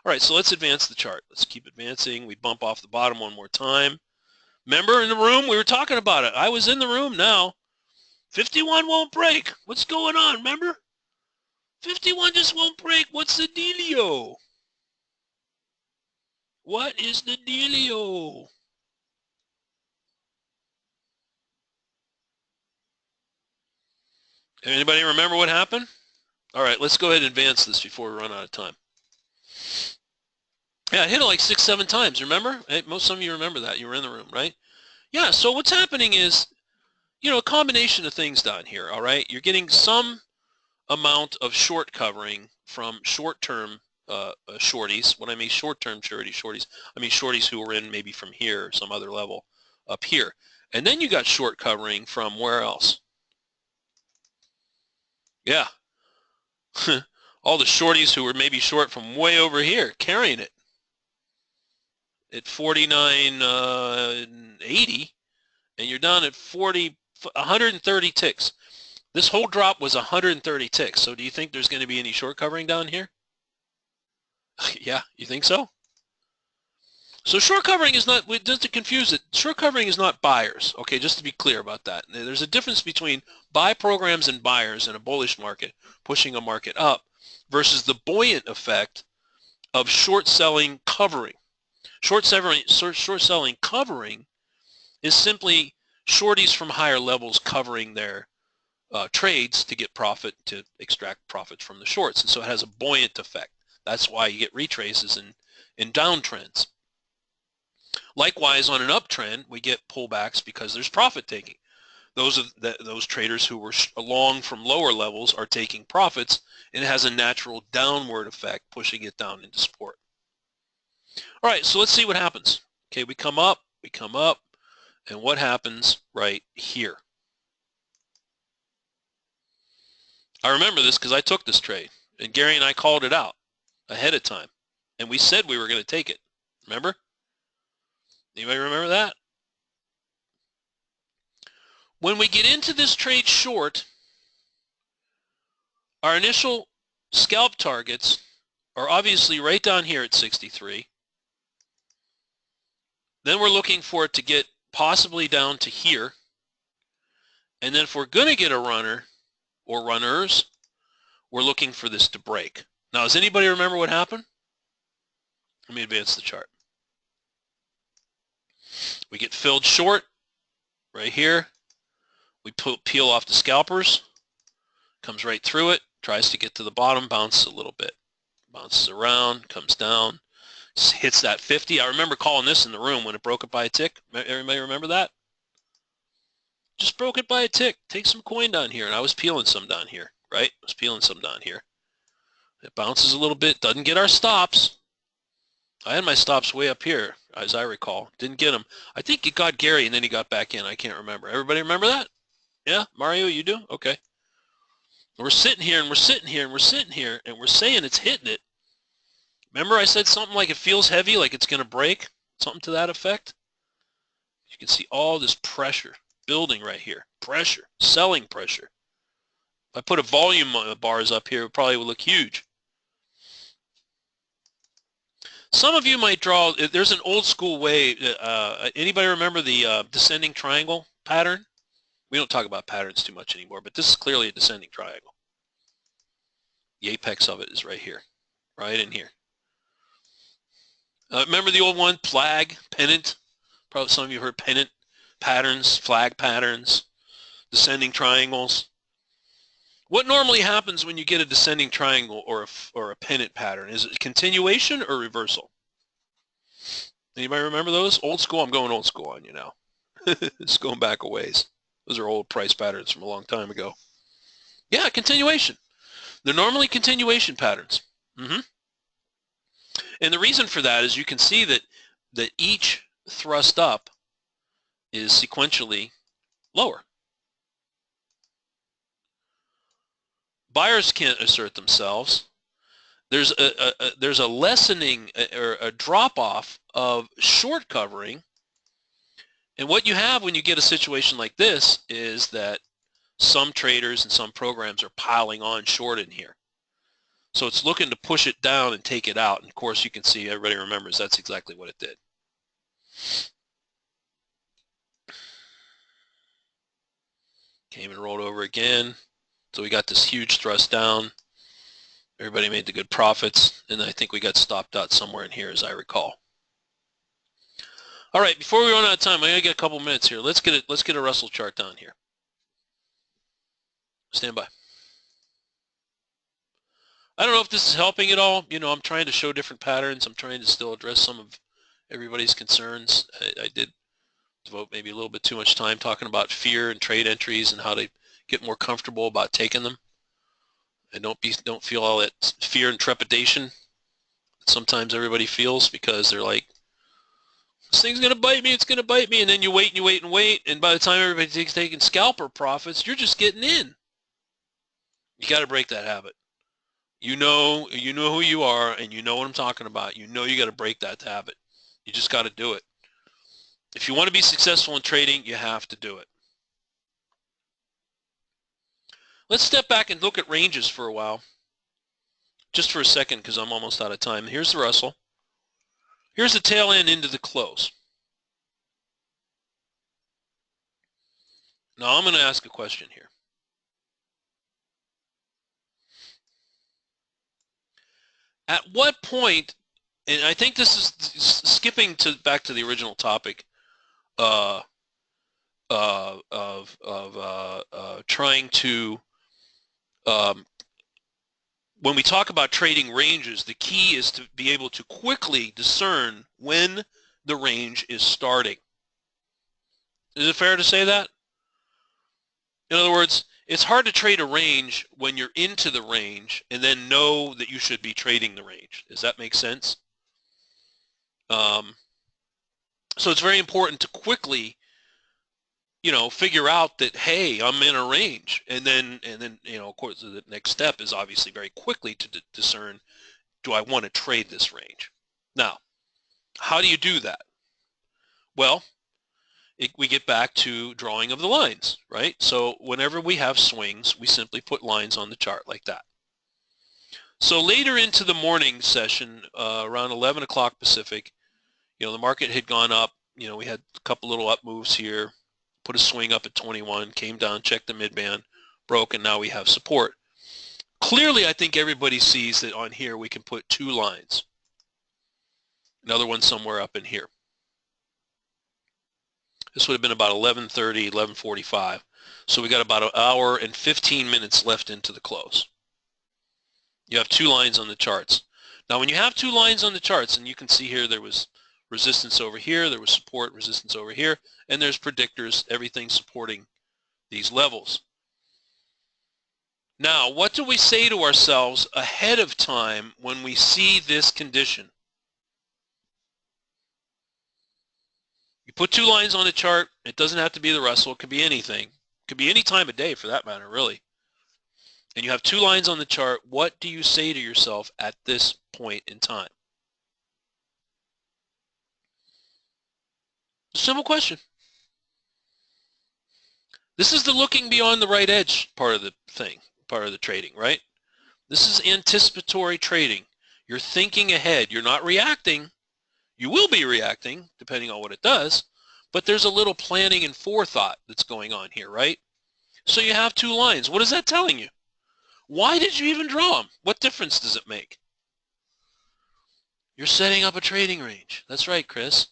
All right, so let's advance the chart. Let's keep advancing. We bump off the bottom one more time. Remember in the room, we were talking about it. I was in the room now. 51 won't break. What's going on, remember? 51 just won't break. What's the dealio? What is the dealio? Anybody remember what happened? All right, let's go ahead and advance this before we run out of time. Yeah, I hit it like 6-7 times, remember? Hey, most of you remember that. You were in the room, right? Yeah, so what's happening is, you know, a combination of things down here, all right? You're getting some amount of short covering from short-term shorties. When I mean short-term shorties, I mean shorties who are in maybe from here or some other level up here. And then you got short covering from where else? Yeah. All the shorties who were maybe short from way over here carrying it at 49.80, and you're down at 130 ticks. This whole drop was 130 ticks. So do you think there's going to be any short covering down here? Yeah, you think so? So short covering is not, just to confuse it, short covering is not buyers. Okay, just to be clear about that. There's a difference between buy programs and buyers in a bullish market, pushing a market up, versus the buoyant effect of short selling covering. Short selling covering is simply shorties from higher levels covering their trades to get profit, to extract profits from the shorts. And so it has a buoyant effect. That's why you get retraces in downtrends. Likewise, on an uptrend, we get pullbacks because there's profit taking. Those traders who were long from lower levels are taking profits, and it has a natural downward effect, pushing it down into support. All right, so let's see what happens. Okay, we come up, and what happens right here? I remember this because I took this trade, and Gary and I called it out ahead of time, and we said we were going to take it. Remember? Anybody remember that? When we get into this trade short, our initial scalp targets are obviously right down here at 63. Then we're looking for it to get possibly down to here. And then if we're going to get a runner or runners, we're looking for this to break. Now, does anybody remember what happened? Let me advance the chart. We get filled short right here. We peel off the scalpers, comes right through it, tries to get to the bottom, bounces a little bit. Bounces around, comes down, hits that 50. I remember calling this in the room when it broke it by a tick. Everybody remember that? Just broke it by a tick. Take some coin down here. And I was peeling some down here, right? I was peeling some down here. It bounces a little bit, doesn't get our stops. I had my stops way up here, as I recall. Didn't get them. I think it got Gary and then he got back in. I can't remember. Everybody remember that? Yeah? Mario, you do? Okay. We're sitting here and we're sitting here and we're sitting here and we're saying it's hitting it. Remember I said something like it feels heavy, like it's going to break? Something to that effect? You can see all this pressure building right here. Pressure. Selling pressure. If I put a volume bars up here, it probably would look huge. Some of you might draw, there's an old school way, anybody remember the descending triangle pattern? We don't talk about patterns too much anymore, but this is clearly a descending triangle. The apex of it is right here, right in here. Remember the old one, flag, pennant? Probably some of you heard pennant patterns, flag patterns, descending triangles. What normally happens when you get a descending triangle or a pennant pattern? Is it continuation or reversal? Anybody remember those? Old school? I'm going old school on you now. It's going back a ways. Those are old price patterns from a long time ago. Yeah, continuation. They're normally continuation patterns. And the reason for that is you can see that each thrust up is sequentially lower. Buyers can't assert themselves. There's a lessening or a drop-off of short covering. And what you have when you get a situation like this is that some traders and some programs are piling on short in here. So it's looking to push it down and take it out. And of course, you can see, everybody remembers that's exactly what it did. Came and rolled over again. So we got this huge thrust down. Everybody made the good profits. And I think we got stopped out somewhere in here, as I recall. All right, before we run out of time, I gotta get a couple minutes here. Let's get a Russell chart down here. Stand by. I don't know if this is helping at all. You know, I'm trying to show different patterns. I'm trying to still address some of everybody's concerns. I did devote maybe a little bit too much time talking about fear and trade entries and how to get more comfortable about taking them. And don't feel all that fear and trepidation that sometimes everybody feels, because they're like, this thing's gonna bite me, it's gonna bite me, and then you wait and you wait and wait, and by the time everybody's taking scalper profits, you're just getting in. You got to break that habit. You know who you are, and you know what I'm talking about. You know you got to break that habit. You just got to do it. If you want to be successful in trading, you have to do it. Let's step back and look at ranges for a while, just for a second, because I'm almost out of time. Here's the Russell. Here's the tail end into the close. Now I'm going to ask a question here. At what point, and I think this is skipping back to the original topic of trying to, when we talk about trading ranges, the key is to be able to quickly discern when the range is starting. Is it fair to say that? In other words, it's hard to trade a range when you're into the range and then know that you should be trading the range. Does that make sense? So it's very important to quickly, figure out that, hey, I'm in a range, and then of course the next step is obviously very quickly to discern, do I want to trade this range? Now, how do you do that? Well, we get back to drawing of the lines, right? So whenever we have swings, we simply put lines on the chart like that. So later into the morning session, around 11 o'clock Pacific, the market had gone up. We had a couple little up moves here, put a swing up at 21, came down, checked the midband, broke, and now we have support. Clearly, I think everybody sees that on here we can put two lines. Another one somewhere up in here. This would have been about 11:30, 11:45. So we got about an hour and 15 minutes left into the close. You have two lines on the charts. Now, when you have two lines on the charts, and you can see here there was resistance over here, there was support, resistance over here, and there's predictors, everything supporting these levels. Now, what do we say to ourselves ahead of time when we see this condition? You put two lines on the chart. It doesn't have to be the Russell. It could be anything. It could be any time of day for that matter, really. And you have two lines on the chart. What do you say to yourself at this point in time? Simple question. This is the looking beyond the right edge part of the thing, part of the trading, right? This is anticipatory trading. You're thinking ahead. You're not reacting. You will be reacting depending on what it does, but there's a little planning and forethought that's going on here, right? So you have two lines. What is that telling you? Why did you even draw them? What difference does it make? You're setting up a trading range. That's right, Chris.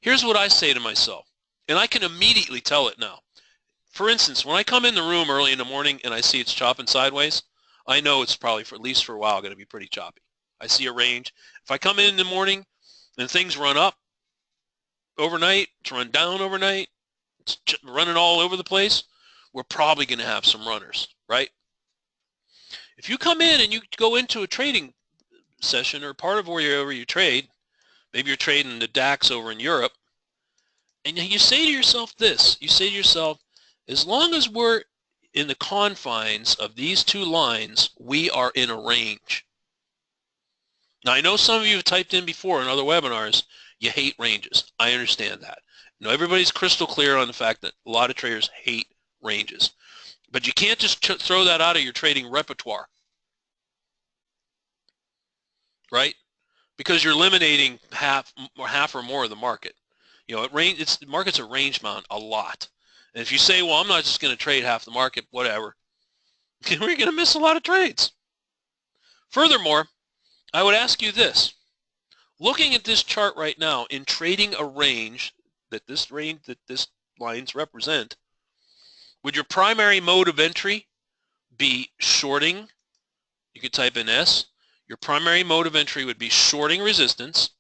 Here's what I say to myself, and I can immediately tell it now. For instance, when I come in the room early in the morning and I see it's chopping sideways, I know it's probably, for at least for a while, going to be pretty choppy. I see a range. If I come in the morning and things run up overnight, it's run down overnight, it's running all over the place, we're probably going to have some runners, right? If you come in and you go into a trading session or part of wherever you trade, maybe you're trading the DAX over in Europe, and you say to yourself this, you say to yourself, as long as we're in the confines of these two lines, we are in a range. Now, I know some of you have typed in before in other webinars, you hate ranges. I understand that. Now, everybody's crystal clear on the fact that a lot of traders hate ranges. But you can't just throw that out of your trading repertoire, right? Because you're eliminating half or more of the market. You know, markets are range bound a lot. And if you say, well, I'm not just going to trade half the market, whatever, we're going to miss a lot of trades. Furthermore, I would ask you this. Looking at this chart right now, in trading a range that this lines represent, would your primary mode of entry be shorting? You could type in S. Your primary mode of entry would be shorting resistance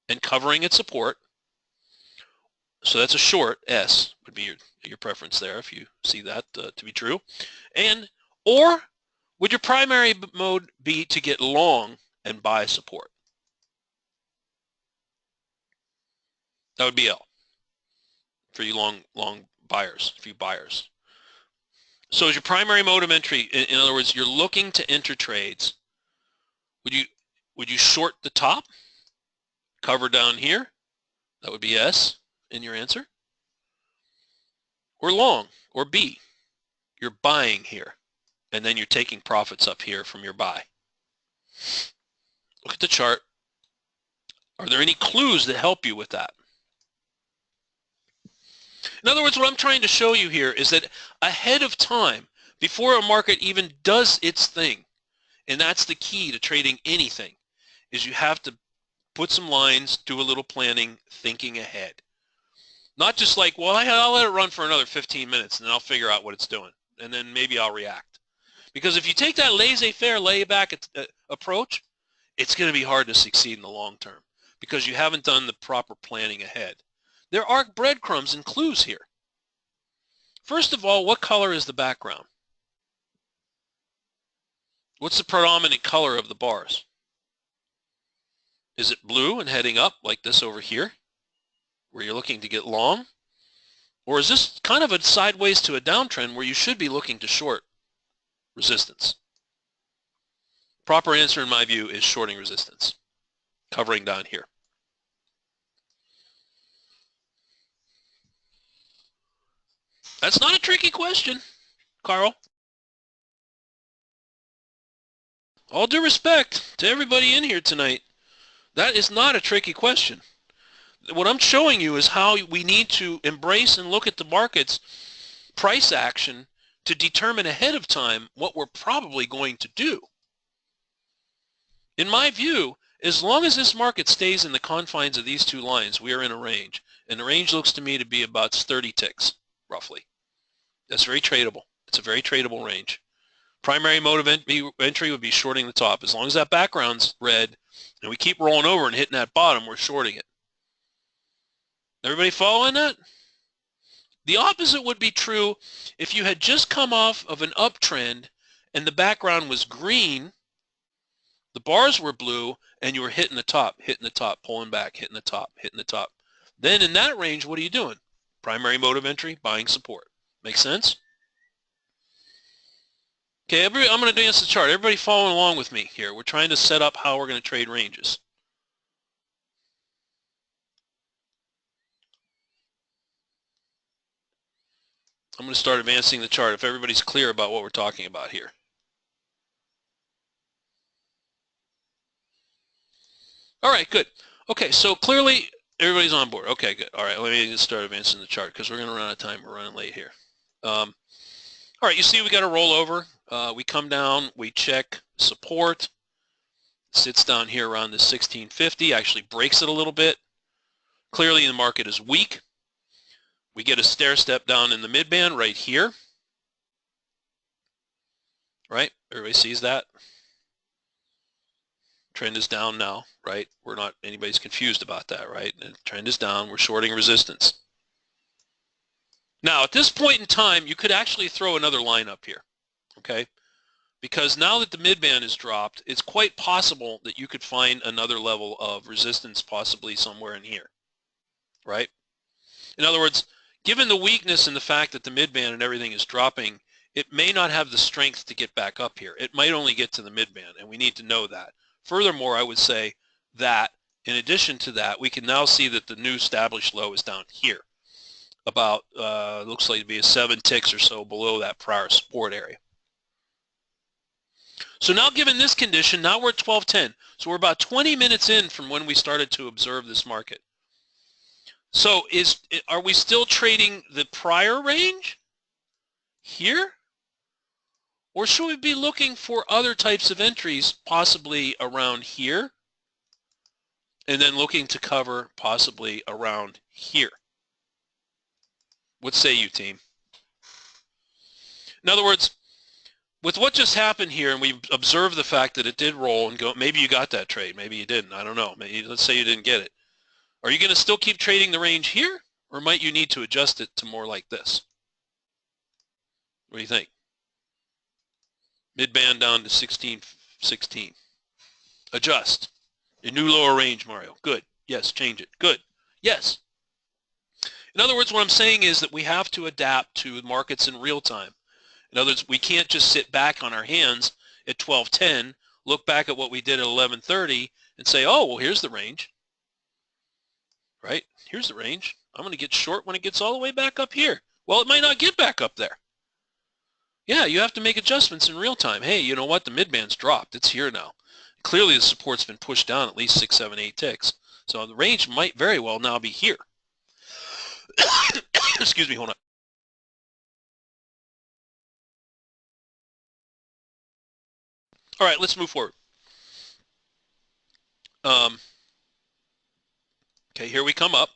and covering its support. So that's a short. S would be your preference there if you see that to be true. Or would your primary mode be to get long and buy support? That would be L for you long buyers, few buyers. So as your primary mode of entry, in other words, you're looking to enter trades, would you short the top, cover down here? That would be S in your answer. Or long, or B, you're buying here, and then you're taking profits up here from your buy. Look at the chart. Are there any clues that help you with that? In other words, what I'm trying to show you here is that ahead of time, before a market even does its thing, and that's the key to trading anything, is you have to put some lines, do a little planning, thinking ahead. Not just like, well, I'll let it run for another 15 minutes and then I'll figure out what it's doing, and then maybe I'll react. Because if you take that laissez-faire, lay-back approach, it's going to be hard to succeed in the long term because you haven't done the proper planning ahead. There are breadcrumbs and clues here. First of all, what color is the background? What's the predominant color of the bars? Is it blue and heading up like this over here, where you're looking to get long? Or is this kind of a sideways to a downtrend where you should be looking to short resistance? Proper answer in my view is shorting resistance, covering down here. That's not a tricky question, Carl. All due respect to everybody in here tonight, that is not a tricky question. What I'm showing you is how we need to embrace and look at the market's price action to determine ahead of time what we're probably going to do. In my view, as long as this market stays in the confines of these two lines, we are in a range. And the range looks to me to be about 30 ticks, roughly. That's very tradable. It's a very tradable range. Primary mode of entry would be shorting the top. As long as that background's red and we keep rolling over and hitting that bottom, we're shorting it. Everybody following that? The opposite would be true if you had just come off of an uptrend and the background was green, the bars were blue, and you were hitting the top, pulling back, hitting the top, hitting the top. Then in that range, what are you doing? Primary mode of entry, buying support. Make sense? Okay, I'm going to advance the chart. Everybody following along with me here. We're trying to set up how we're going to trade ranges. I'm going to start advancing the chart if everybody's clear about what we're talking about here. All right, good. Okay, so clearly everybody's on board. Okay, good. All right, let me just start advancing the chart because we're going to run out of time. We're running late here. All right, you see we got a rollover. We come down, we check support. Sits down here around the 1650, actually breaks it a little bit. Clearly the market is weak. We get a stair step down in the mid-band right here, right? Everybody sees that? Trend is down now, right? We're not, anybody's confused about that, right? The trend is down, we're shorting resistance. Now, at this point in time, you could actually throw another line up here, okay? Because now that the mid-band is dropped, it's quite possible that you could find another level of resistance possibly somewhere in here, right? In other words, given the weakness and the fact that the mid-band and everything is dropping, it may not have the strength to get back up here. It might only get to the mid-band, and we need to know that. Furthermore, I would say that in addition to that, we can now see that the new established low is down here, about looks like to be a 7 ticks or so below that prior support area. So now, given this condition, now we're at 1210. So we're about 20 minutes in from when we started to observe this market. So are we still trading the prior range here? Or should we be looking for other types of entries, possibly around here, and then looking to cover possibly around here? What say you, team? In other words, with what just happened here, and we observed the fact that it did roll and go, maybe you got that trade, maybe you didn't, I don't know. Maybe, let's say you didn't get it. Are you going to still keep trading the range here, or might you need to adjust it to more like this? What do you think? Mid-band down to 1616. Adjust. A new lower range, Mario. Good. Yes, change it. Good. Yes. In other words, what I'm saying is that we have to adapt to markets in real time. In other words, we can't just sit back on our hands at 1210, look back at what we did at 1130, and say, oh, well, here's the range. Right? Here's the range. I'm going to get short when it gets all the way back up here. Well, it might not get back up there. Yeah, you have to make adjustments in real time. Hey, you know what? The mid-band's dropped. It's here now. Clearly, the support's been pushed down at least 6, 7, 8 ticks. So the range might very well now be here. Excuse me, hold on. All right, let's move forward. Okay, here we come up.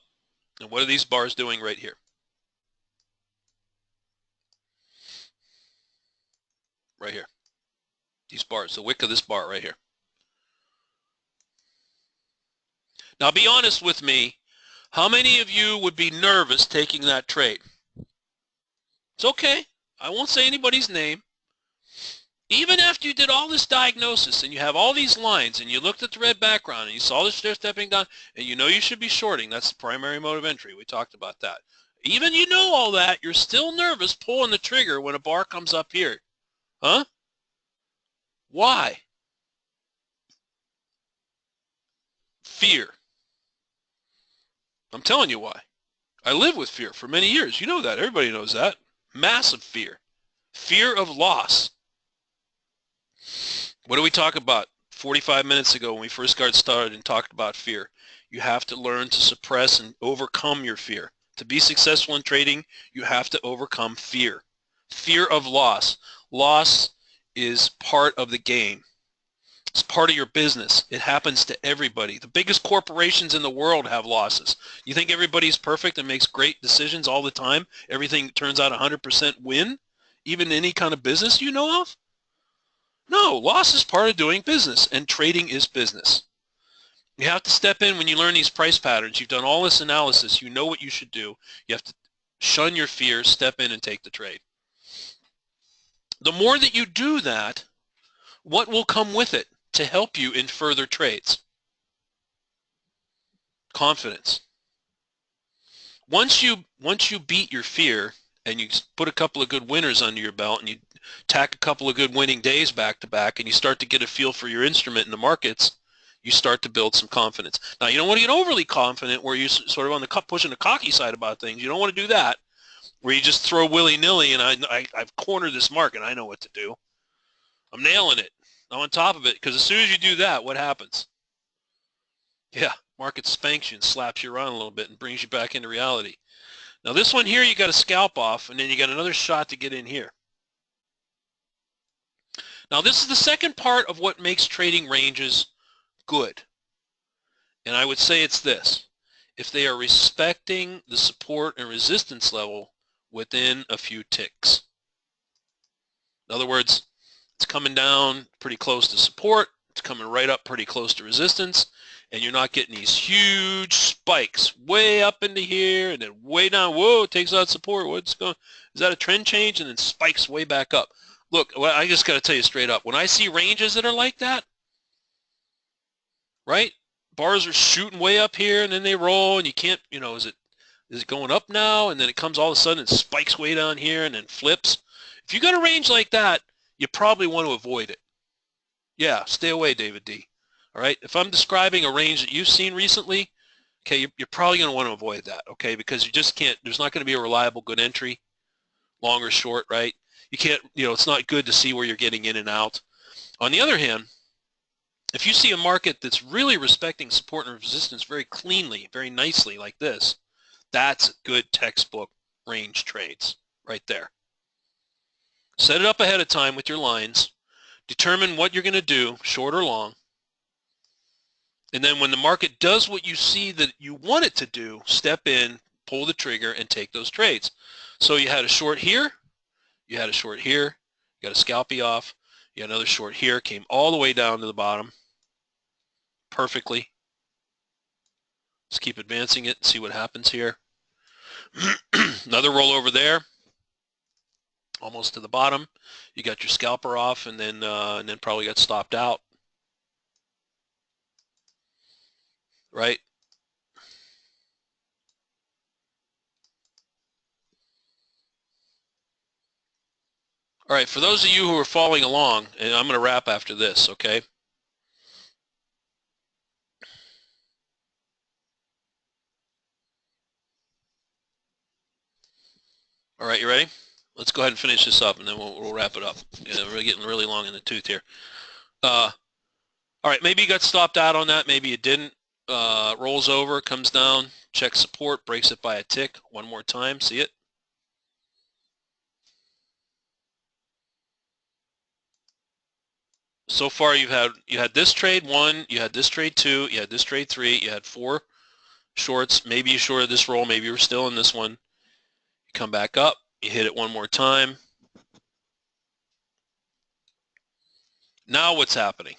And what are these bars doing right here? Right here. These bars, the wick of this bar right here. Now be honest with me. How many of you would be nervous taking that trade? It's okay. I won't say anybody's name. Even after you did all this diagnosis and you have all these lines and you looked at the red background and you saw the stair stepping down and you know you should be shorting, that's the primary mode of entry. We talked about that. Even you know all that, you're still nervous pulling the trigger when a bar comes up here. Huh? Why? Fear. I'm telling you why. I lived with fear for many years. You know that. Everybody knows that. Massive fear. Fear of loss. What did we talk about 45 minutes ago when we first got started and talked about fear? You have to learn to suppress and overcome your fear. To be successful in trading, you have to overcome fear. Fear of loss. Loss is part of the game. It's part of your business. It happens to everybody. The biggest corporations in the world have losses. You think everybody's perfect and makes great decisions all the time? Everything turns out 100% win? Even any kind of business you know of? No, loss is part of doing business, and trading is business. You have to step in when you learn these price patterns. You've done all this analysis. You know what you should do. You have to shun your fears, step in, and take the trade. The more that you do that, what will come with it to help you in further trades? Confidence. Once you beat your fear and you put a couple of good winners under your belt and you tack a couple of good winning days back to back and you start to get a feel for your instrument in the markets, you start to build some confidence. Now, you don't want to get overly confident where you're sort of on the pushing the cocky side about things. You don't want to do that, where you just throw willy-nilly and I've cornered this market. I know what to do. I'm nailing it. I'm on top of it, because as soon as you do that, what happens? Yeah, market spanks you and slaps you around a little bit and brings you back into reality. Now this one here, you got to scalp off, and then you got another shot to get in here. Now this is the second part of what makes trading ranges good. And I would say it's this. if they are respecting the support and resistance level within a few ticks. In other words, it's coming down pretty close to support, it's coming right up pretty close to resistance, and you're not getting these huge spikes way up into here and then way down. Whoa, it takes out support. What's going? Is that a trend change? And then spikes way back up. Look, well, I just got to tell you straight up, when I see ranges that are like that, right? Bars are shooting way up here and then they roll and you can't, you know, is it going up now? And then it comes all of a sudden and spikes way down here and then flips. If you got a range like that, you probably want to avoid it. Yeah, stay away, David D. All right, if I'm describing a range that you've seen recently, okay, you're probably going to want to avoid that, okay, because you just can't, there's not going to be a reliable good entry, long or short, right? You can't, you know, it's not good to see where you're getting in and out. On the other hand, if you see a market that's really respecting support and resistance very cleanly, very nicely like this, that's good textbook range trades right there. Set it up ahead of time with your lines. Determine what you're going to do, short or long. And then when the market does what you see that you want it to do, step in, pull the trigger, and take those trades. So you had a short here, you had a short here, you got a scalpy off, you had another short here, came all the way down to the bottom perfectly. Let's keep advancing it and see what happens here. Another roll over there, almost to the bottom. You got your scalper off and then probably got stopped out. Right? All right, for those of you who are following along, and I'm going to wrap after this, okay? All right, you ready? Let's go ahead and finish this up, and then we'll wrap it up. We're getting really long in the tooth here. All right, maybe you got stopped out on that. Maybe you didn't. Rolls over, comes down, checks support, breaks it by a tick. One more time. See it? So far, you had this trade 1, you had this trade 2, you had this trade 3, you had 4 shorts. Maybe you shorted this roll. Maybe you were still in this one. You come back up. You hit it one more time. Now what's happening?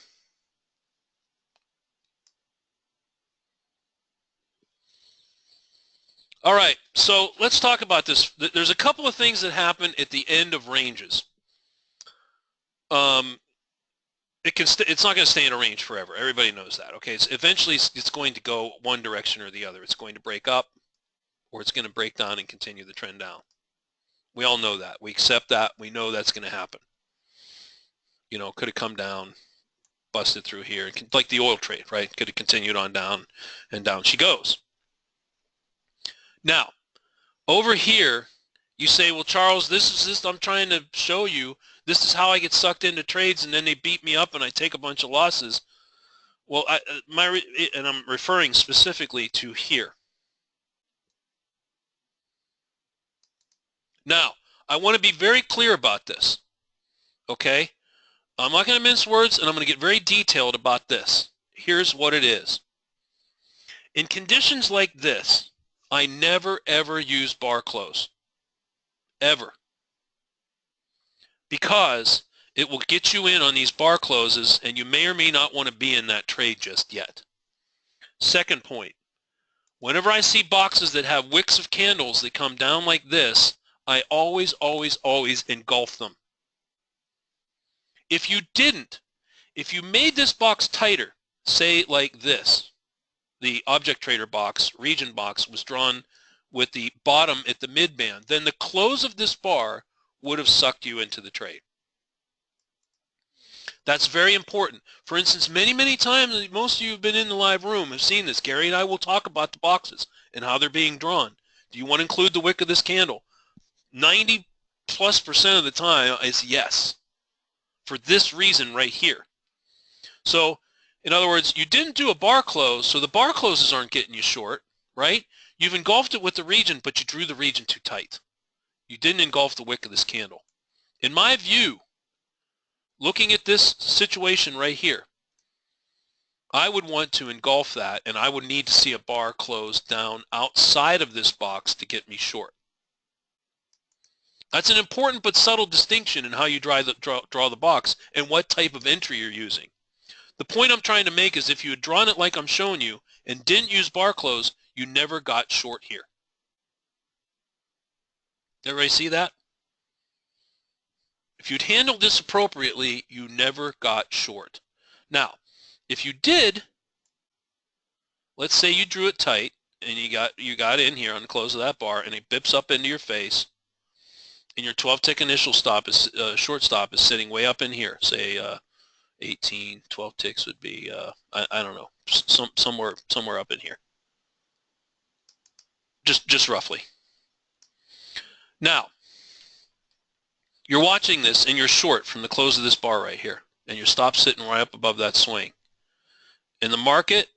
All right, so let's talk about this. There's a couple of things that happen at the end of ranges. It's not going to stay in a range forever. Everybody knows that. Okay, eventually it's going to go one direction or the other. It's going to break up, or it's going to break down and continue the trend down. We all know that. We accept that. We know that's going to happen. You know, could have come down, busted through here, like the oil trade, right? Could have continued on down, and down she goes. Now, over here, you say, well, Charles, this is I'm trying to show you. This is how I get sucked into trades, and then they beat me up, and I take a bunch of losses. Well, and I'm referring specifically to here. Now, I want to be very clear about this, okay? I'm not going to mince words, and I'm going to get very detailed about this. Here's what it is. In conditions like this, I never, ever use bar close. Ever. Because it will get you in on these bar closes, and you may or may not want to be in that trade just yet. Second point, whenever I see boxes that have wicks of candles that come down like this, I always, always, always engulf them. If you didn't, if you made this box tighter, say like this, the object trader box, region box, was drawn with the bottom at the mid band, then the close of this bar would have sucked you into the trade. That's very important. For instance, many, many times, most of you have been in the live room have seen this. Gary and I will talk about the boxes and how they're being drawn. Do you want to include the wick of this candle? 90+% of the time is yes, for this reason right here. So, in other words, you didn't do a bar close, so the bar closes aren't getting you short, right? You've engulfed it with the region, but you drew the region too tight. You didn't engulf the wick of this candle. In my view, looking at this situation right here, I would want to engulf that, and I would need to see a bar close down outside of this box to get me short. That's an important but subtle distinction in how you draw the box and what type of entry you're using. The point I'm trying to make is if you had drawn it like I'm showing you and didn't use bar close, you never got short here. Everybody see that? If you'd handled this appropriately, you never got short. Now, if you did, let's say you drew it tight and you got in here on the close of that bar and it bips up into your face, and your 12-tick initial stop is short stop is sitting way up in here. Say 18, 12 ticks would be I don't know, somewhere up in here. Just roughly. Now, you're watching this and you're short from the close of this bar right here, and your stop's sitting right up above that swing. In the market,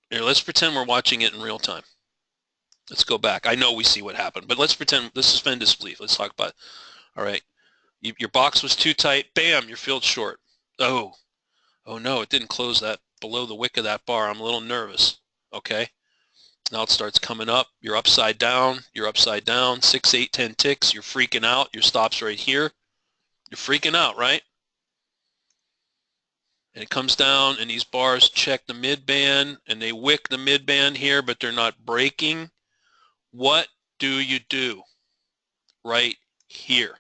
here, let's pretend we're watching it in real time. Let's go back. I know we see what happened, but let's pretend, let's suspend disbelief. Let's talk about it. All right. Your box was too tight. Bam, you're filled short. Oh no, it didn't close that below the wick of that bar. I'm a little nervous. Okay. Now it starts coming up. You're upside down. You're upside down. 6, 8, 10 ticks. You're freaking out. Your stop's right here. You're freaking out, right? And it comes down, and these bars check the mid-band, and they wick the mid-band here, but they're not breaking. What do you do? Right here.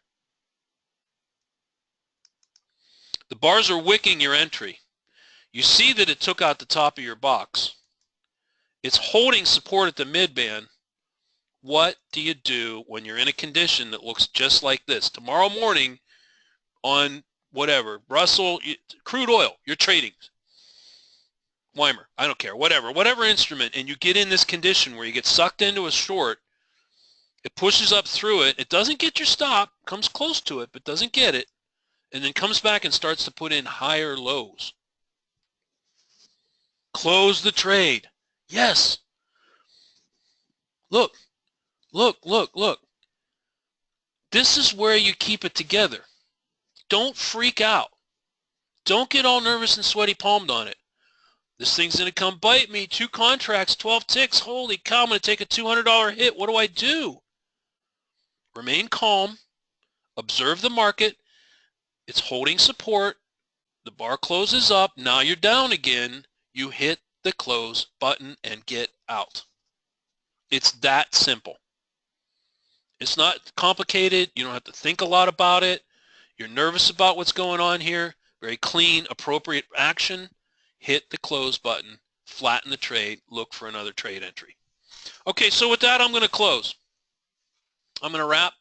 The bars are wicking your entry. You see that it took out the top of your box. It's holding support at the mid-band. What do you do when you're in a condition that looks just like this? Tomorrow morning on whatever, Russell, crude oil, you're trading. Weimer, I don't care, whatever instrument, and you get in this condition where you get sucked into a short, it pushes up through it, it doesn't get your stop, comes close to it, but doesn't get it, and then comes back and starts to put in higher lows. Close the trade. Yes. Look. This is where you keep it together. Don't freak out. Don't get all nervous and sweaty palmed on it. This thing's going to come bite me. 2 contracts, 12 ticks. Holy cow, I'm going to take a $200 hit. What do I do? Remain calm. Observe the market. It's holding support. The bar closes up. Now you're down again. You hit the close button and get out. It's that simple. It's not complicated. You don't have to think a lot about it. You're nervous about what's going on here. Very clean, appropriate action. Hit the close button, flatten the trade, look for another trade entry. Okay, so with that, I'm going to close. I'm going to wrap.